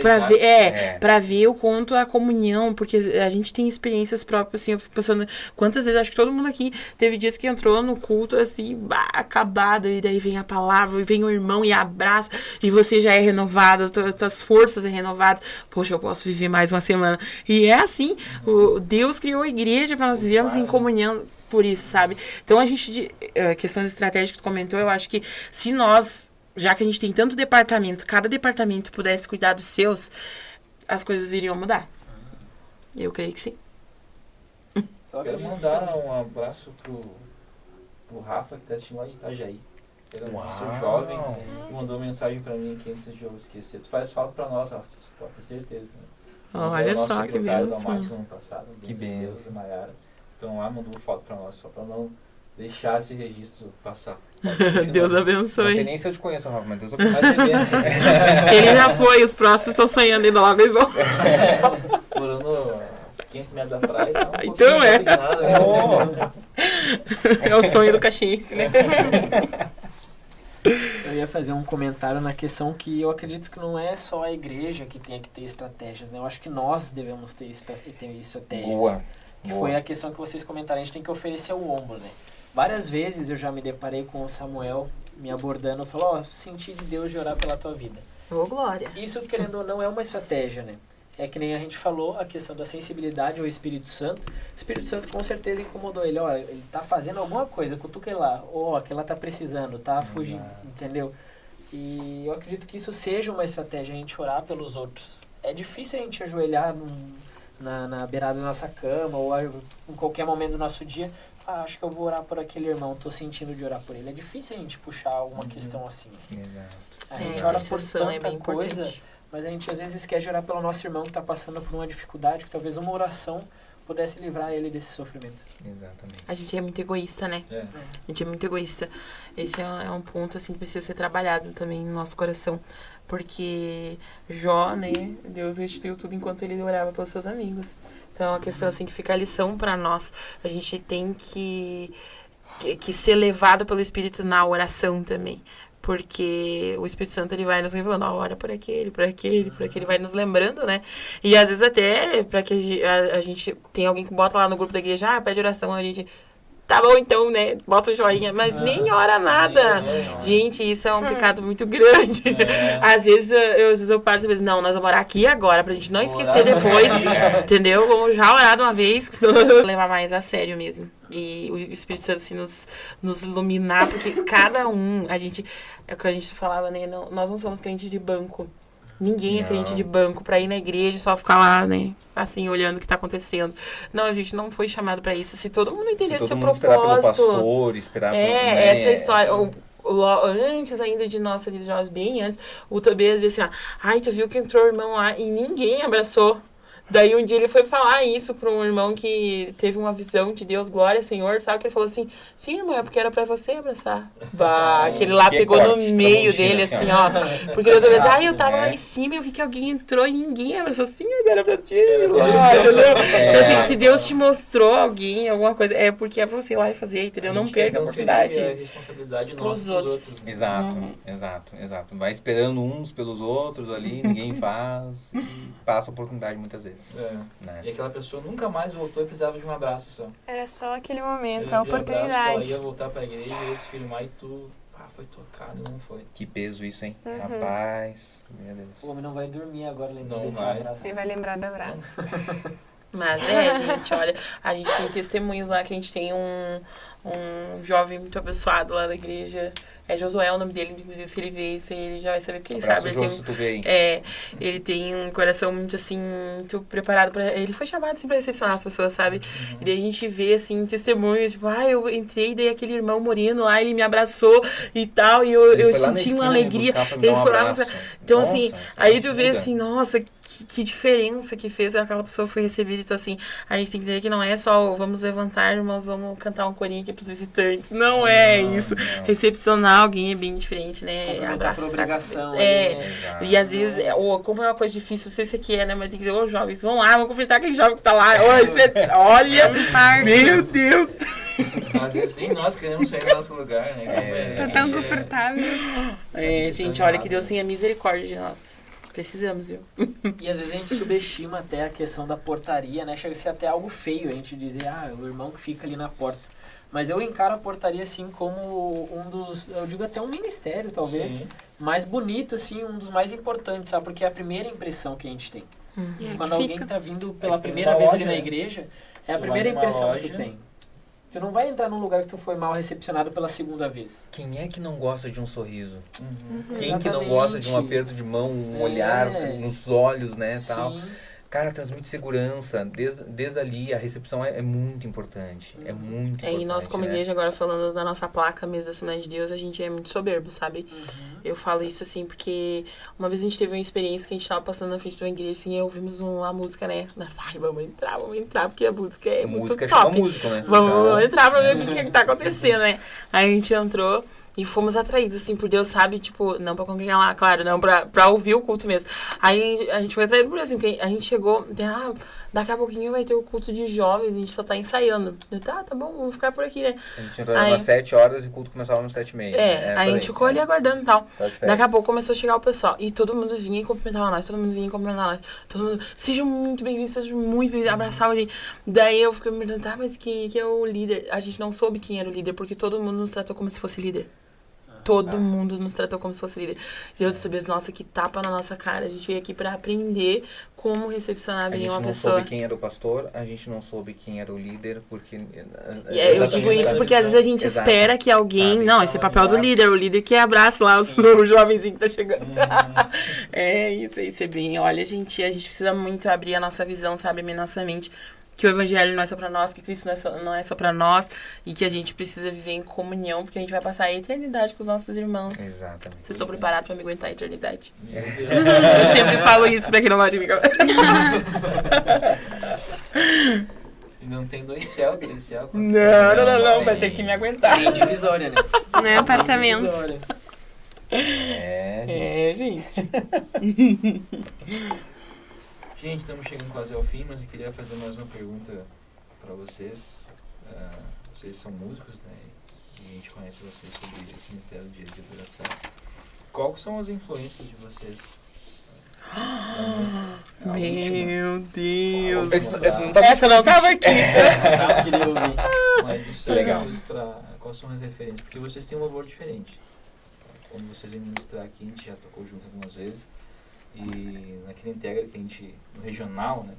pra ver o quanto a comunhão, porque a gente tem experiências próprias, assim, eu fico pensando quantas vezes, acho que todo mundo aqui teve dias que entrou no culto, assim, acabado, e daí vem a palavra, e vem o irmão e abraça, e você já é renovado, as tuas forças é renovadas. Poxa, eu posso viver mais uma semana. E é assim, Deus criou a igreja para nós vivermos em comunhão por isso, sabe? Então, questões estratégicas que tu comentou, eu acho que se nós, já que a gente tem tanto departamento, cada departamento pudesse cuidar dos seus, as coisas iriam mudar. Eu creio que sim. Quero mandar um abraço pro Rafa, que está assistindo lá de Itajaí. Ele é um nosso jovem e mandou mensagem pra mim aqui antes de eu esquecer. Tu faz falta pra nós, ó. Pode ter certeza. Né? Olha só, que bênção. Da Mática no ano passado. Que bênção. Então lá mandou foto pra nós, só pra não deixar esse registro passar. Deus abençoe. Não sei nem se eu te conheço, Rafa, mas Deus abençoe. Mas é bênção. Ele já foi, os próximos estão sonhando ainda logo eles vão. Morando 500 metros da praia. Então é o sonho do caxiense, né? Eu ia fazer um comentário na questão que eu acredito que não é só a igreja que tenha que ter estratégias, né? Eu acho que nós devemos ter estratégias. Boa. Que foi a questão que vocês comentaram, a gente tem que oferecer o ombro, né? Várias vezes eu já me deparei com o Samuel me abordando, falou, senti de Deus de orar pela tua vida. Ô, glória. Isso, querendo ou não, é uma estratégia, né? É que nem a gente falou, a questão da sensibilidade ao Espírito Santo. O Espírito Santo com certeza incomodou ele. Ó, ele tá fazendo alguma coisa, cutuca ele lá. Ó, aquela tá precisando, tá fugindo, entendeu? E eu acredito que isso seja uma estratégia, a gente orar pelos outros. É difícil a gente ajoelhar na beirada da nossa cama ou em qualquer momento do nosso dia. Acho que eu vou orar por aquele irmão, tô sentindo de orar por ele. É difícil a gente puxar alguma questão assim. Exato. A gente ora por tanta é bem coisa... importante. Mas a gente às vezes esquece de orar pelo nosso irmão que está passando por uma dificuldade, que talvez uma oração pudesse livrar ele desse sofrimento. Exatamente. A gente é muito egoísta, né? É. A gente é muito egoísta. Esse é um ponto assim que precisa ser trabalhado também no nosso coração. Porque Jó, né? Deus restituiu tudo enquanto ele orava pelos seus amigos. Então é uma questão assim que fica a lição para nós. A gente tem que ser levado pelo Espírito na oração também. Porque o Espírito Santo, ele vai nos revelando, ora por aquele, vai nos lembrando, né? E às vezes até, para que a gente tem alguém que bota lá no grupo da igreja, pede oração, a gente tá bom então, né? Bota um joinha, mas nem ora nada. Gente, isso é um pecado muito grande. Às vezes eu paro e penso, não, nós vamos orar aqui agora, pra gente não esquecer depois, entendeu? Vamos já orar de uma vez, levar mais a sério mesmo. E o Espírito Santo assim, nos iluminar, porque cada um, é o que a gente falava, né? Nós não somos crentes de banco. Ninguém é crente de banco pra ir na igreja e só ficar lá, né? Assim, olhando o que tá acontecendo. Não, a gente não foi chamado pra isso. Se todo mundo entendesse seu propósito... esperar pelo pastor, esperar pelo... essa história... Antes ainda de nós religiosos, bem antes, o Tobias disse assim, ai, tu viu que entrou o irmão lá e ninguém abraçou. Daí um dia ele foi falar isso para um irmão que teve uma visão de Deus, glória, Senhor, sabe? Que ele falou assim, sim, irmão, é porque era para você abraçar. Bah, aquele lá pegou no meio dele, assim, ó. Porque outra vez, eu tava lá em cima, eu vi que alguém entrou e ninguém abraçou. Sim, era pra ti, entendeu? Então, assim, se Deus te mostrou alguém, alguma coisa, é porque é pra você ir lá e fazer, entendeu? Não perca a oportunidade. É responsabilidade pros outros. Exato. Vai esperando uns pelos outros ali, ninguém faz e passa a oportunidade muitas vezes. Né? E aquela pessoa nunca mais voltou e precisava de um abraço só. Era só aquele momento, Ele a viu abraço, oportunidade. ela ia voltar pra igreja, ia se firmar e tu foi tocado, não foi. Que peso isso, hein? Rapaz, meu Deus. O homem não vai dormir agora lembrando Não desse vai. abraço. Você vai lembrar do abraço. Mas gente, olha, a gente tem testemunhos lá que a gente tem um jovem muito abençoado lá da igreja. É Josué o nome dele, inclusive, se ele vê isso, ele já vai saber porque ele Abraço, sabe. Jô, se tu vê aí. Ele tem um coração muito, assim, muito preparado pra... Ele foi chamado, assim, pra recepcionar as pessoas, sabe? E daí a gente vê, assim, testemunhos, tipo, eu entrei, daí aquele irmão moreno lá, ele me abraçou e tal, e eu senti uma alegria. Ele foi lá, então, nossa, assim, aí tu vê, assim, nossa, que diferença que fez aquela pessoa foi recebida. Então, assim, a gente tem que entender que não é só, vamos levantar, irmãos, vamos cantar um corinho aqui pros visitantes. Não é isso. Não. Recepcionar alguém é bem diferente, né? Abraçar. E às vezes, como é uma coisa difícil, não sei se aqui é, né? Mas tem que dizer, jovens, vão lá, vamos cumprimentar aquele jovem que tá lá. Olha, meu Deus! Às vezes nem nós queremos sair do nosso lugar, né? Tá tão confortável. Gente, olha que Deus tenha misericórdia de nós. Precisamos, viu? E às vezes a gente subestima até a questão da portaria, né? Chega a ser até algo feio a gente dizer, o irmão que fica ali na porta. Mas eu encaro a portaria, assim, como um dos, eu digo até um ministério, talvez, Sim. mais bonito, assim, um dos mais importantes, sabe? Porque é a primeira impressão que a gente tem. Quando alguém tá vindo pela primeira vez ali na igreja, é a primeira impressão que tu tem. Tu não vai entrar num lugar que tu foi mal recepcionado pela segunda vez. Quem é que não gosta de um sorriso? Quem Exatamente. que não gosta de um aperto de mão, um olhar nos olhos, né, tal? Cara, transmite segurança. Desde ali, a recepção é muito importante. É muito importante. E nós, como igreja, agora falando da nossa placa mesmo da Assembleia de Deus, a gente é muito soberbo, sabe? Eu falo isso, assim, porque uma vez a gente teve uma experiência que a gente tava passando na frente de uma igreja, assim, e ouvimos uma música, né? Ai, vamos entrar, porque a música é muito top. Chama músico, né? Vamos entrar pra ver o que tá acontecendo, né? Aí a gente entrou... E fomos atraídos, assim, por Deus, sabe? Tipo, não pra congregar lá, claro, não, pra ouvir o culto mesmo. Aí a gente foi atraído por Deus, assim, porque a gente chegou, daqui a pouquinho vai ter o culto de jovens, a gente só tá ensaiando. Eu, tá bom, vamos ficar por aqui, né? A gente entrou às 7 horas e o culto começava às 7h30. Aí a gente ficou ali aguardando e tal. Daqui a pouco começou a chegar o pessoal. E todo mundo vinha e cumprimentava nós, todo mundo, sejam muito bem-vindos, abraçavam ali. Daí eu fiquei me perguntando, mas quem é o líder? A gente não soube quem era o líder, porque todo mundo nos tratou como se fosse líder. Todo mundo nos tratou como se fosse líder. E eu disse, nossa, que tapa na nossa cara. A gente veio aqui pra aprender como recepcionar bem uma pessoa. A gente não soube quem era o pastor, a gente não soube quem era o líder, porque... eu digo isso porque às vezes a gente espera que alguém... Não, esse é o papel do líder. O líder que abraça lá o jovenzinho que tá chegando. Isso é bem... Olha, gente, a gente precisa muito abrir a nossa visão, sabe? A nossa mente. Que o evangelho não é só pra nós, que Cristo não é só pra nós, e que a gente precisa viver em comunhão, porque a gente vai passar a eternidade com os nossos irmãos. Exatamente. Vocês estão preparados pra me aguentar a eternidade? Eu sempre falo isso pra quem não gosta de mim. E não tem 2 céus, 3 céus. Não, vai ter que me aguentar. Tem divisória, né? Não é apartamento. Gente. Gente, estamos chegando quase ao fim, mas eu queria fazer mais uma pergunta para vocês. Vocês são músicos, né? E a gente conhece vocês sobre esse mistério de adoração. Quais são as influências de vocês Meu Deus. Essa Essa não tava aqui. Não queria ouvir. Mas isso Legal. quais são as referências? Porque vocês têm um louvor diferente. Quando vocês vêm ministrar aqui, a gente já tocou junto algumas vezes. E naquele Integra que a gente, no regional, né?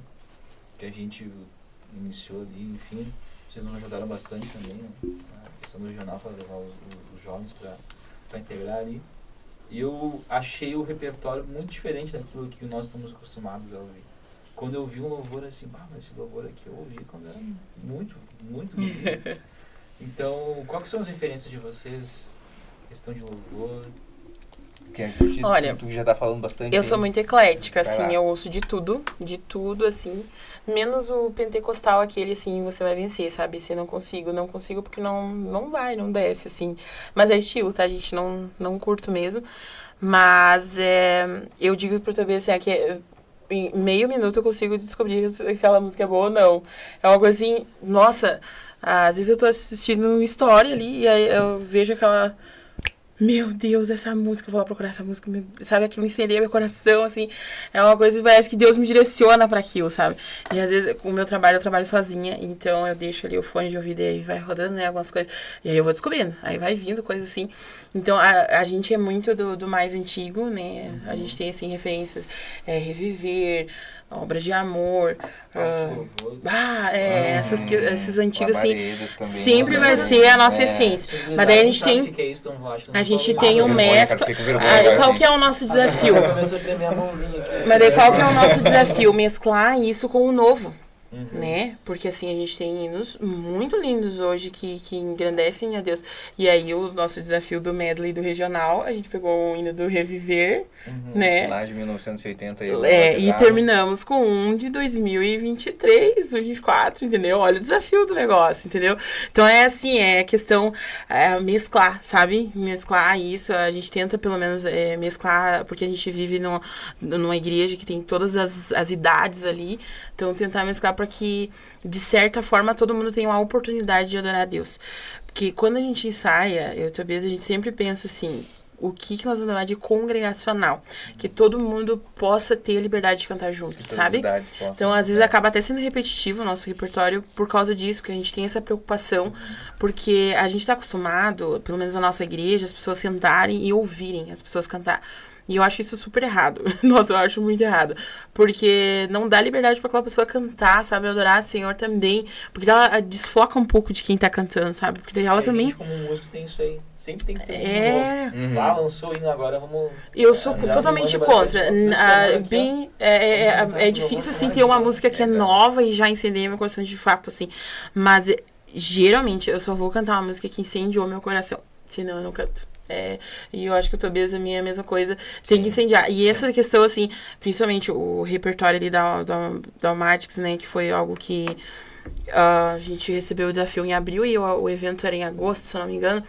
Que a gente iniciou ali, enfim, vocês nos ajudaram bastante também, né? A questão do regional para levar os jovens para integrar ali. E eu achei o repertório muito diferente daquilo que nós estamos acostumados a ouvir. Quando eu vi um louvor assim, mas esse louvor aqui eu ouvi quando era muito, muito bonito. Então, quais são as referências de vocês? Questão de louvor? Que a gente, Olha, tu já tá falando bastante. Eu sou muito eclética, Vai assim, lá. eu ouço de tudo, assim, menos o pentecostal, aquele, assim, você vai vencer, sabe? Se não consigo porque não desce, assim. Mas é estilo, tá, gente? Não curto mesmo. Mas eu digo pra tu ver, assim, que em meio minuto eu consigo descobrir se aquela música é boa ou não. É uma coisa assim, nossa, às vezes eu tô assistindo uma história ali e aí eu vejo aquela... Meu Deus, essa música, eu vou lá procurar essa música, sabe, aquilo incendeia meu coração, assim, é uma coisa que parece que Deus me direciona pra aquilo, sabe, e às vezes, com o meu trabalho, eu trabalho sozinha, então eu deixo ali o fone de ouvido e aí vai rodando, né, algumas coisas, e aí eu vou descobrindo, aí vai vindo coisas assim, então a gente é muito do mais antigo, né, a gente tem, assim, referências, Reviver, Obras de Amor, esses antigos, assim, sempre vai ser a nossa essência. Mas daí a gente tem... A gente tem um mescla... Qual que é o nosso desafio? Começou a tremer a mãozinha aqui. Mas daí qual que é o nosso desafio? Mesclar isso com o novo. Né? Porque assim, a gente tem hinos muito lindos hoje que engrandecem a Deus. E aí o nosso desafio do medley do regional, a gente pegou o hino do Reviver, né? Lá de 1980. E terminamos com um de 2023, 2024, entendeu? Olha o desafio do negócio, entendeu? Então é assim, é questão mesclar, sabe? Mesclar isso, a gente tenta pelo menos mesclar, porque a gente vive numa igreja que tem todas as idades ali, então tentar mesclar para que, de certa forma, todo mundo tenha uma oportunidade de adorar a Deus. Porque quando a gente ensaia, eu e Tobias, a gente sempre pensa assim, o que nós vamos chamar de congregacional? Que todo mundo possa ter a liberdade de cantar junto, sabe? Então, às vezes, acaba até sendo repetitivo o nosso repertório por causa disso, porque a gente tem essa preocupação, porque a gente está acostumado, pelo menos na nossa igreja, as pessoas sentarem e ouvirem as pessoas cantar. E eu acho isso super errado. Nossa, eu acho muito errado. Porque não dá liberdade para aquela pessoa cantar, sabe? Adorar o Senhor também. Porque ela desfoca um pouco de quem tá cantando, sabe? Porque ela também... A gente, como músico, tem isso aí. Sempre tem que ter um novo. Lá, lançou o hino, agora vamos... Eu sou totalmente contra. É difícil, assim, ter uma música que é nova e já incendeia meu coração de fato, assim. Mas, geralmente, eu só vou cantar uma música que incendiou meu coração. Senão eu não canto. E eu acho que o Tobias é a mesma coisa, tem que incendiar. E essa questão, assim, principalmente o repertório ali da Almatics, né, que foi algo que a gente recebeu o desafio em abril e o evento era em agosto, se eu não me engano.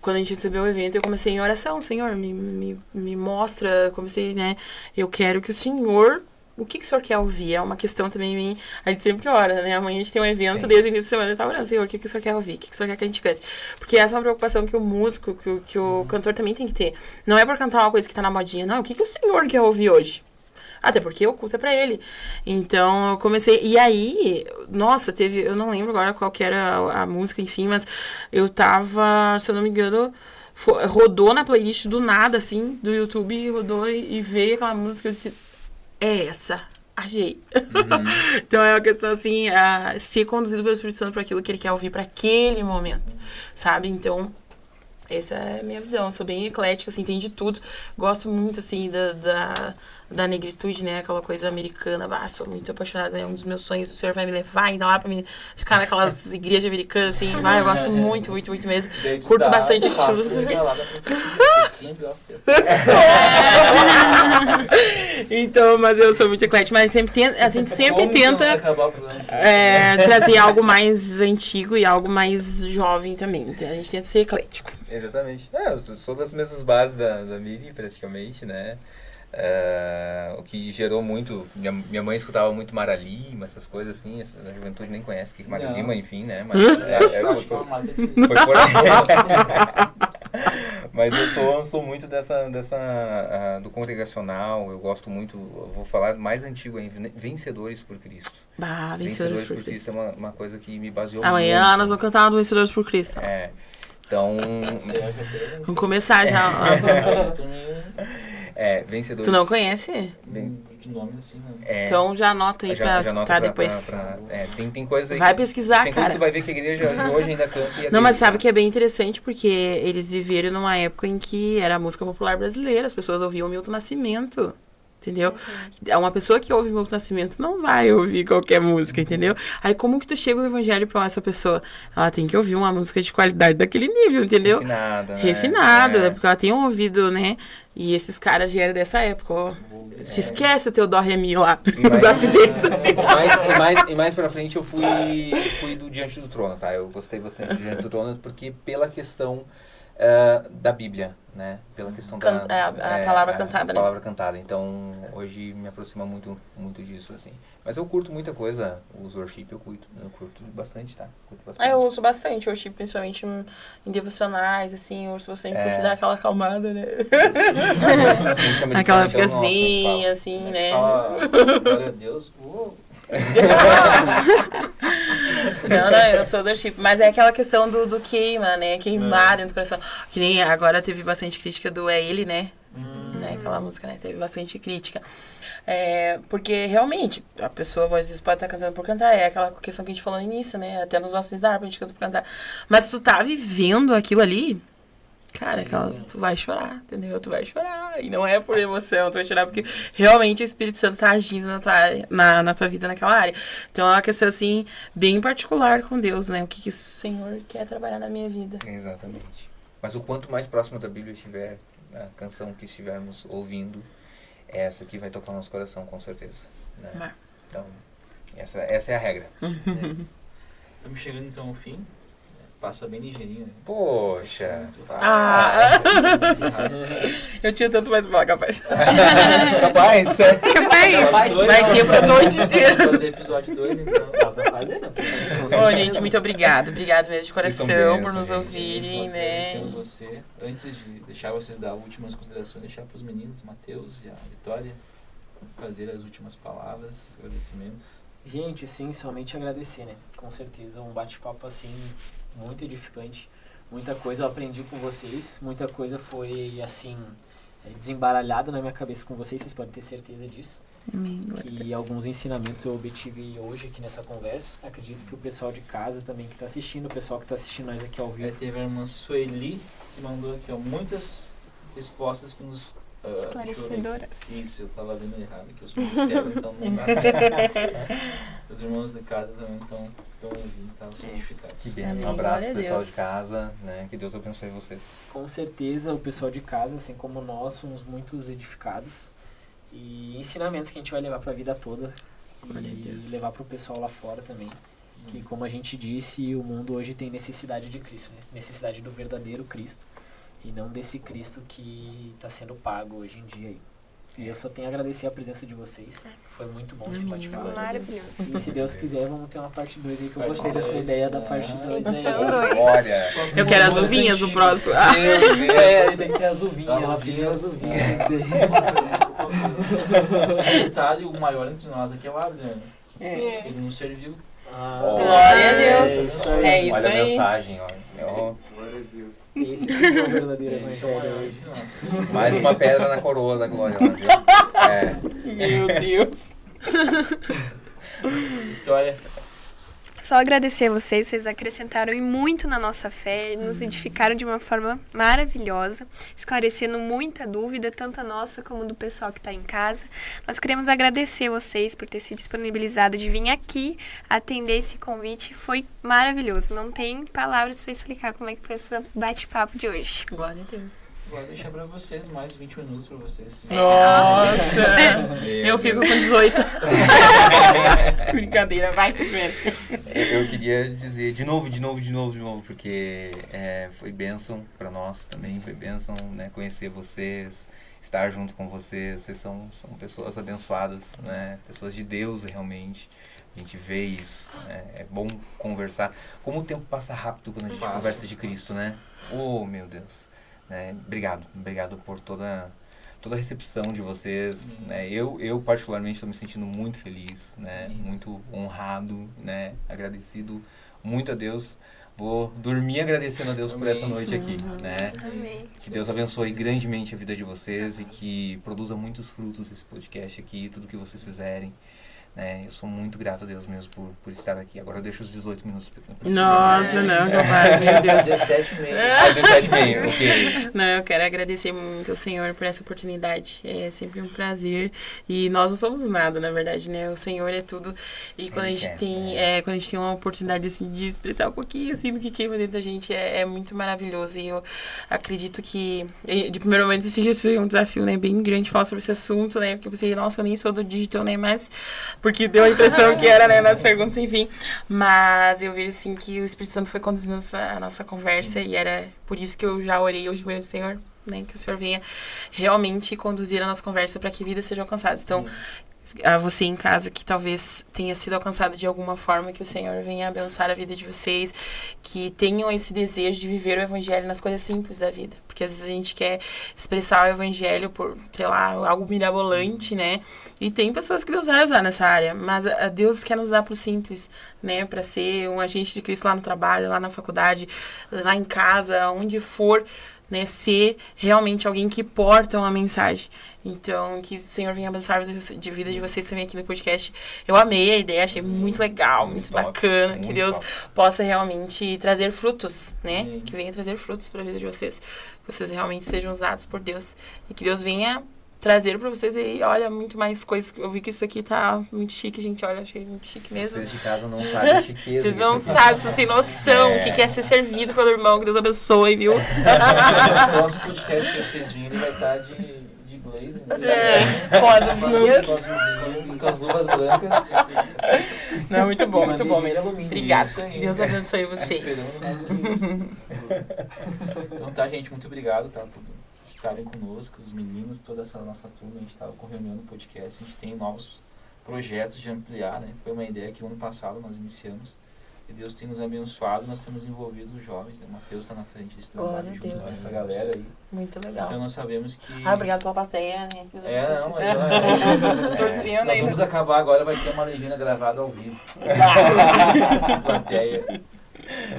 Quando a gente recebeu o evento, eu comecei em oração, Senhor, me mostra, comecei, né, eu quero que o Senhor... O que o senhor quer ouvir? É uma questão também, a gente sempre ora, né? Amanhã a gente tem um evento, desde o início da semana eu tava orando, Senhor, o que o senhor quer ouvir? O que o senhor quer que a gente cante? Porque essa é uma preocupação que o músico, que o cantor também tem que ter. Não é por cantar uma coisa que tá na modinha, não. O que o senhor quer ouvir hoje? Até porque o culto é pra ele. Então, eu comecei... E aí, nossa, teve... Eu não lembro agora qual que era a música, enfim, mas eu tava, se eu não me engano... Rodou na playlist do nada, assim, do YouTube, rodou e veio aquela música, eu disse... É essa, achei. Então é uma questão assim, ser conduzido pelo Espírito Santo para aquilo que ele quer ouvir para aquele momento, sabe? Então, essa é a minha visão. Eu sou bem eclética, assim, tem de tudo. Gosto muito, assim, da negritude, né? Aquela coisa americana. Sou muito apaixonada, é um dos meus sonhos. O senhor vai me levar ainda lá pra me ficar naquelas igrejas americanas, assim. Eu gosto muito, muito, muito mesmo. Curto bastante estilo. Então, mas eu sou muito eclética. Mas a gente sempre tenta trazer algo mais antigo e algo mais jovem também. Então, a gente tenta ser eclético. Exatamente. Eu sou das mesmas bases da Miri, praticamente, né? O que gerou muito... Minha mãe escutava muito Mara Lima, essas coisas assim. A juventude nem conhece que Mara Lima, enfim, né? Mas foi por aí. Mas eu sou muito do congregacional, eu gosto muito, eu vou falar mais antigo ainda, Vencedores por Cristo. Vencedores por Cristo. É uma coisa que me baseou Amanhã muito. nós vamos cantar uma do Vencedores por Cristo. Então... Vamos começar já. Vencedores. Tu não conhece? De nome assim, né? Então já anota aí pra escutar depois. Tem coisa aí. Vai pesquisar, tem cara. coisa que tu vai ver que a igreja de hoje ainda canta. Não, mas sabe que é bem interessante porque eles viveram numa época em que era a música popular brasileira, as pessoas ouviam Milton Nascimento. Entendeu? Uma pessoa que ouve Milton Nascimento não vai ouvir qualquer música, entendeu? Aí como que tu chega o evangelho pra essa pessoa? Ela tem que ouvir uma música de qualidade daquele nível, entendeu? Refinada, né? Porque ela tem um ouvido, né? E esses caras vieram dessa época, ó. Se esquece o teu dó, ré, mi lá. Os acidentes, assim. E mais pra frente eu fui do Diante do Trono, tá? Eu gostei bastante do Diante do Trono porque pela questão da Bíblia, né? Pela questão a palavra cantada, né? A palavra cantada. Então, hoje me aproxima muito disso, assim. Mas eu curto muita coisa, os worship eu curto bastante, tá? Curto bastante. Eu ouço bastante worship, principalmente em devocionais, assim, eu ouço bastante porque dá aquela acalmada, né? Aquela fica assim, né? Glória a Deus. Não, eu sou do worship, mas é aquela questão do queima, né? Queimar dentro do coração. Que nem agora teve bastante crítica do É Ele, né? Né? Aquela música, né? Teve bastante crítica. Porque realmente, a pessoa às vezes pode estar cantando por cantar. É aquela questão que a gente falou no início, né? Até nos nossos harpa a gente canta por cantar. Mas tu tá vivendo aquilo ali, cara, tu vai chorar, entendeu? Tu vai chorar. E não é por emoção, tu vai chorar porque realmente o Espírito Santo tá agindo na tua vida naquela área. Então é uma questão, assim, bem particular com Deus, né? O que o Senhor quer trabalhar na minha vida. Exatamente. Mas o quanto mais próximo da Bíblia estiver, a canção que estivermos ouvindo, essa que vai tocar o nosso coração, com certeza. Né? Então, essa é a regra. Estamos chegando então ao fim. Passa bem ligeirinho. Né? Poxa! Eu tinha tanto mais pra falar, capaz. Capaz? Capaz, vai ter pra noite inteira. Vamos fazer episódio 2, então. Dá pra fazer, não? Ô, gente, muito obrigado. Obrigado mesmo de coração por nos ouvirem, nós né? agradecemos você. Antes de deixar você dar últimas considerações, deixar para os meninos, Matheus e a Vitória, fazer as últimas palavras, agradecimentos. Gente, sim, somente agradecer, né? Com certeza, um bate-papo assim, muito edificante. Muita coisa eu aprendi com vocês, muita coisa foi, assim, desembaralhada na minha cabeça com vocês podem ter certeza disso. Amém. E alguns ensinamentos eu obtive hoje aqui nessa conversa. Acredito que o pessoal de casa também que está assistindo, o pessoal que está assistindo nós aqui ao vivo. Teve a irmã Sueli, que mandou aqui, ó, muitas respostas que nos... esclarecedoras. Isso, eu tava vendo errado aqui, eu sou do céu, então não dá. Os irmãos de casa também estão ouvindo, estão certificados. Que bem, um abraço pro pessoal de casa, né? Que Deus abençoe vocês. Com certeza, o pessoal de casa, assim como nós, somos muitos edificados. E ensinamentos que a gente vai levar para a vida toda. E levar para o pessoal lá fora também. Que, como a gente disse, o mundo hoje tem necessidade de Cristo, né? Necessidade do verdadeiro Cristo. E não desse Cristo que está sendo pago hoje em dia aí. E eu só tenho a agradecer a presença de vocês. Foi muito bom esse bate-papo. Maravilhoso. E se Deus quiser, vamos ter uma parte 2 aí, que eu gostei dessa ideia da parte 2. Olha, eu quero as uvinhas no próximo. Tem que ter as uvinhas, ela pediu as uvinhas. O detalhe, o maior entre nós aqui é o Abner. Ele nos serviu. Glória a Deus. É isso olha aí. Olha a mensagem, ó. Glória a Deus. Esse é o verdadeiro evangelho hoje. Mais uma pedra na coroa da glória, ó, viu? Meu Deus. Vitória. Só agradecer a vocês acrescentaram e muito na nossa fé, nos edificaram de uma forma maravilhosa, esclarecendo muita dúvida, tanto a nossa como do pessoal que está em casa. Nós queremos agradecer vocês por ter se disponibilizado de vir aqui atender esse convite, foi maravilhoso. Não tem palavras para explicar como é que foi esse bate-papo de hoje. Glória a Deus. Vou deixar pra vocês mais 20 minutos pra vocês. Nossa! Eu fico com 18. Brincadeira, vai tu primeiro. Eu queria dizer de novo, porque foi bênção pra nós também, foi bênção, né, conhecer vocês, estar junto com vocês. Vocês são pessoas abençoadas, né, pessoas de Deus realmente. A gente vê isso, né? É bom conversar. Como o tempo passa rápido quando a gente conversa de Cristo, né? Oh, meu Deus! né? Obrigado por toda a recepção de vocês, né? Eu particularmente estou me sentindo muito feliz, né? Muito honrado, né? Agradecido muito a Deus. Vou dormir agradecendo a Deus por essa noite aqui, né? Amém. Que Deus abençoe grandemente a vida de vocês e que produza muitos frutos esse podcast aqui, tudo que vocês fizerem. Né? Eu sou muito grato a Deus mesmo por estar aqui. Agora eu deixo os 18 minutos. Nossa, não, capaz, meu Deus. 17,5. 17,5, ok. Não, eu quero agradecer muito ao Senhor por essa oportunidade. É sempre um prazer. E nós não somos nada, na verdade, né? O Senhor é tudo. E quando a gente tem uma oportunidade assim, de expressar um pouquinho assim, do que queima dentro da gente, é muito maravilhoso. E eu acredito que, de primeiro momento, esse já foi um desafio, né, bem grande falar sobre esse assunto, né? Porque eu pensei, nossa, eu nem sou do digital, né? Mas porque deu a impressão que era, né, nas perguntas, enfim. Mas eu vejo, assim, que o Espírito Santo foi conduzindo a nossa conversa. Sim. E era por isso que eu já orei hoje mesmo, Senhor, né, que o Senhor venha realmente conduzir a nossa conversa para que vidas sejam alcançadas. Então, a você em casa que talvez tenha sido alcançado de alguma forma, que o Senhor venha abençoar a vida de vocês, que tenham esse desejo de viver o Evangelho nas coisas simples da vida. Porque às vezes a gente quer expressar o Evangelho por, sei lá, algo mirabolante, né? E tem pessoas que Deus vai usar nessa área, mas Deus quer nos usar pro simples, né? Para ser um agente de Cristo lá no trabalho, lá na faculdade, lá em casa, onde for, né, ser realmente alguém que porta uma mensagem. Então, que o Senhor venha abençoar a vida de vocês também aqui no podcast. Eu amei a ideia, achei muito legal, muito bacana. Muito que Deus possa realmente trazer frutos, né? Que venha trazer frutos para a vida de vocês. Que vocês realmente sejam usados por Deus. E que Deus venha trazer pra vocês aí, olha, muito mais coisas. Eu vi que isso aqui tá muito chique, gente. Olha, achei muito chique mesmo. Vocês de casa não sabem a chiqueza. Vocês não sabem, vocês têm noção o que é ser servido pelo irmão. Que Deus abençoe, viu? O próximo podcast que vocês virem, ele vai estar de blazer. Né? Com as minhas. Com as luvas brancas. Não, muito bom mesmo. Obrigada. Aí, Deus abençoe vocês. Então tá, gente, muito obrigado, tá, por estarem conosco, os meninos, toda essa nossa turma. A gente estava com reunião no podcast, a gente tem novos projetos de ampliar, né? Foi uma ideia que o ano passado nós iniciamos e Deus tem nos abençoado, nós temos envolvido os jovens, né? O Matheus está na frente desse trabalho junto com essa galera aí. Muito legal. Então nós sabemos que... Obrigado pela plateia, né? Torcendo nós vamos acabar agora, vai ter uma legenda gravada ao vivo. Plateia.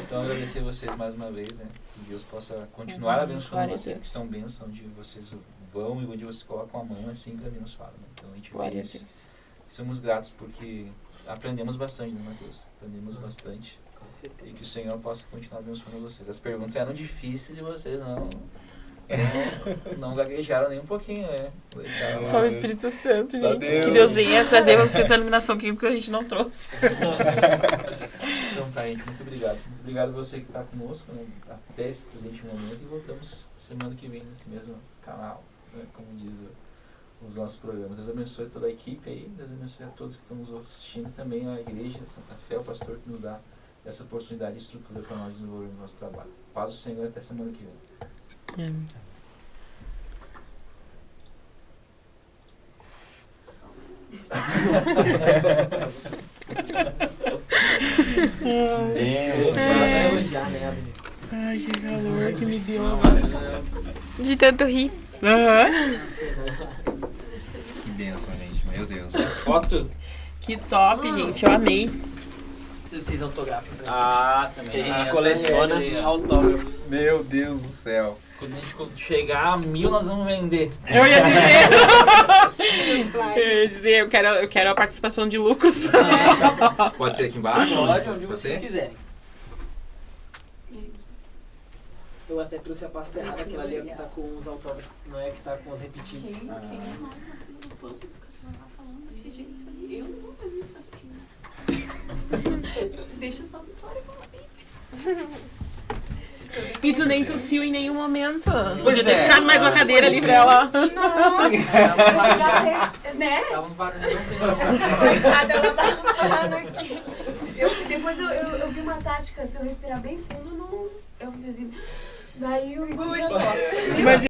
Então agradecer vocês mais uma vez, né? Que Deus possa continuar abençoando vocês, que são bênçãos onde vocês vão e onde vocês colocam a mão, é sempre abençoado, né? Então a gente vê isso. Somos gratos porque aprendemos bastante, né, Matheus? Aprendemos bastante. Com certeza. E que o Senhor possa continuar abençoando vocês. As perguntas eram difíceis de vocês, não gaguejaram nem um pouquinho, né? Só o Espírito Santo, Só gente. Deus. Que Deus venha trazer pra vocês a iluminação que a gente não trouxe. Então tá, gente, muito obrigado. Muito obrigado a você que está conosco, né, até esse presente momento, e voltamos semana que vem nesse mesmo canal, né, como diz os nossos programas. Deus abençoe toda a equipe aí, Deus abençoe a todos que estão nos assistindo, também a igreja Santa Fé, o pastor que nos dá essa oportunidade e estrutura para nós desenvolvermos o nosso trabalho. Paz do Senhor, até semana que vem. Ai, que calor que me deu agora. De tanto rir. Que bênção, gente. Meu Deus. Foto? Que top, gente. Eu amei. Preciso que vocês autografem pra mim. Também. Que a gente coleciona autógrafos. Meu Deus do céu. Quando a gente chegar a 1000, nós vamos vender. Eu ia dizer, eu quero a participação de lucros. Pode ser aqui embaixo? Pode, onde vocês quiserem. Eu até trouxe a pasta errada, aquela ali é que tá com os autógrafos, não é que tá com os repetidos. Quem é mais aqui no público que você não tá falando desse jeito aí? Eu não vou fazer isso assim. Deixa só a Vitória falar. E tu nem tossiu em nenhum momento. Pois Podia ter é. ficado mais uma cadeira ali pra ela. Nossa, eu chegava, né? Tava um barulho. Coitada, ela tá falando aqui. Depois eu vi uma tática, se eu respirar bem fundo, não, eu fiz assim. Daí eu engoli a tosse. Imagina.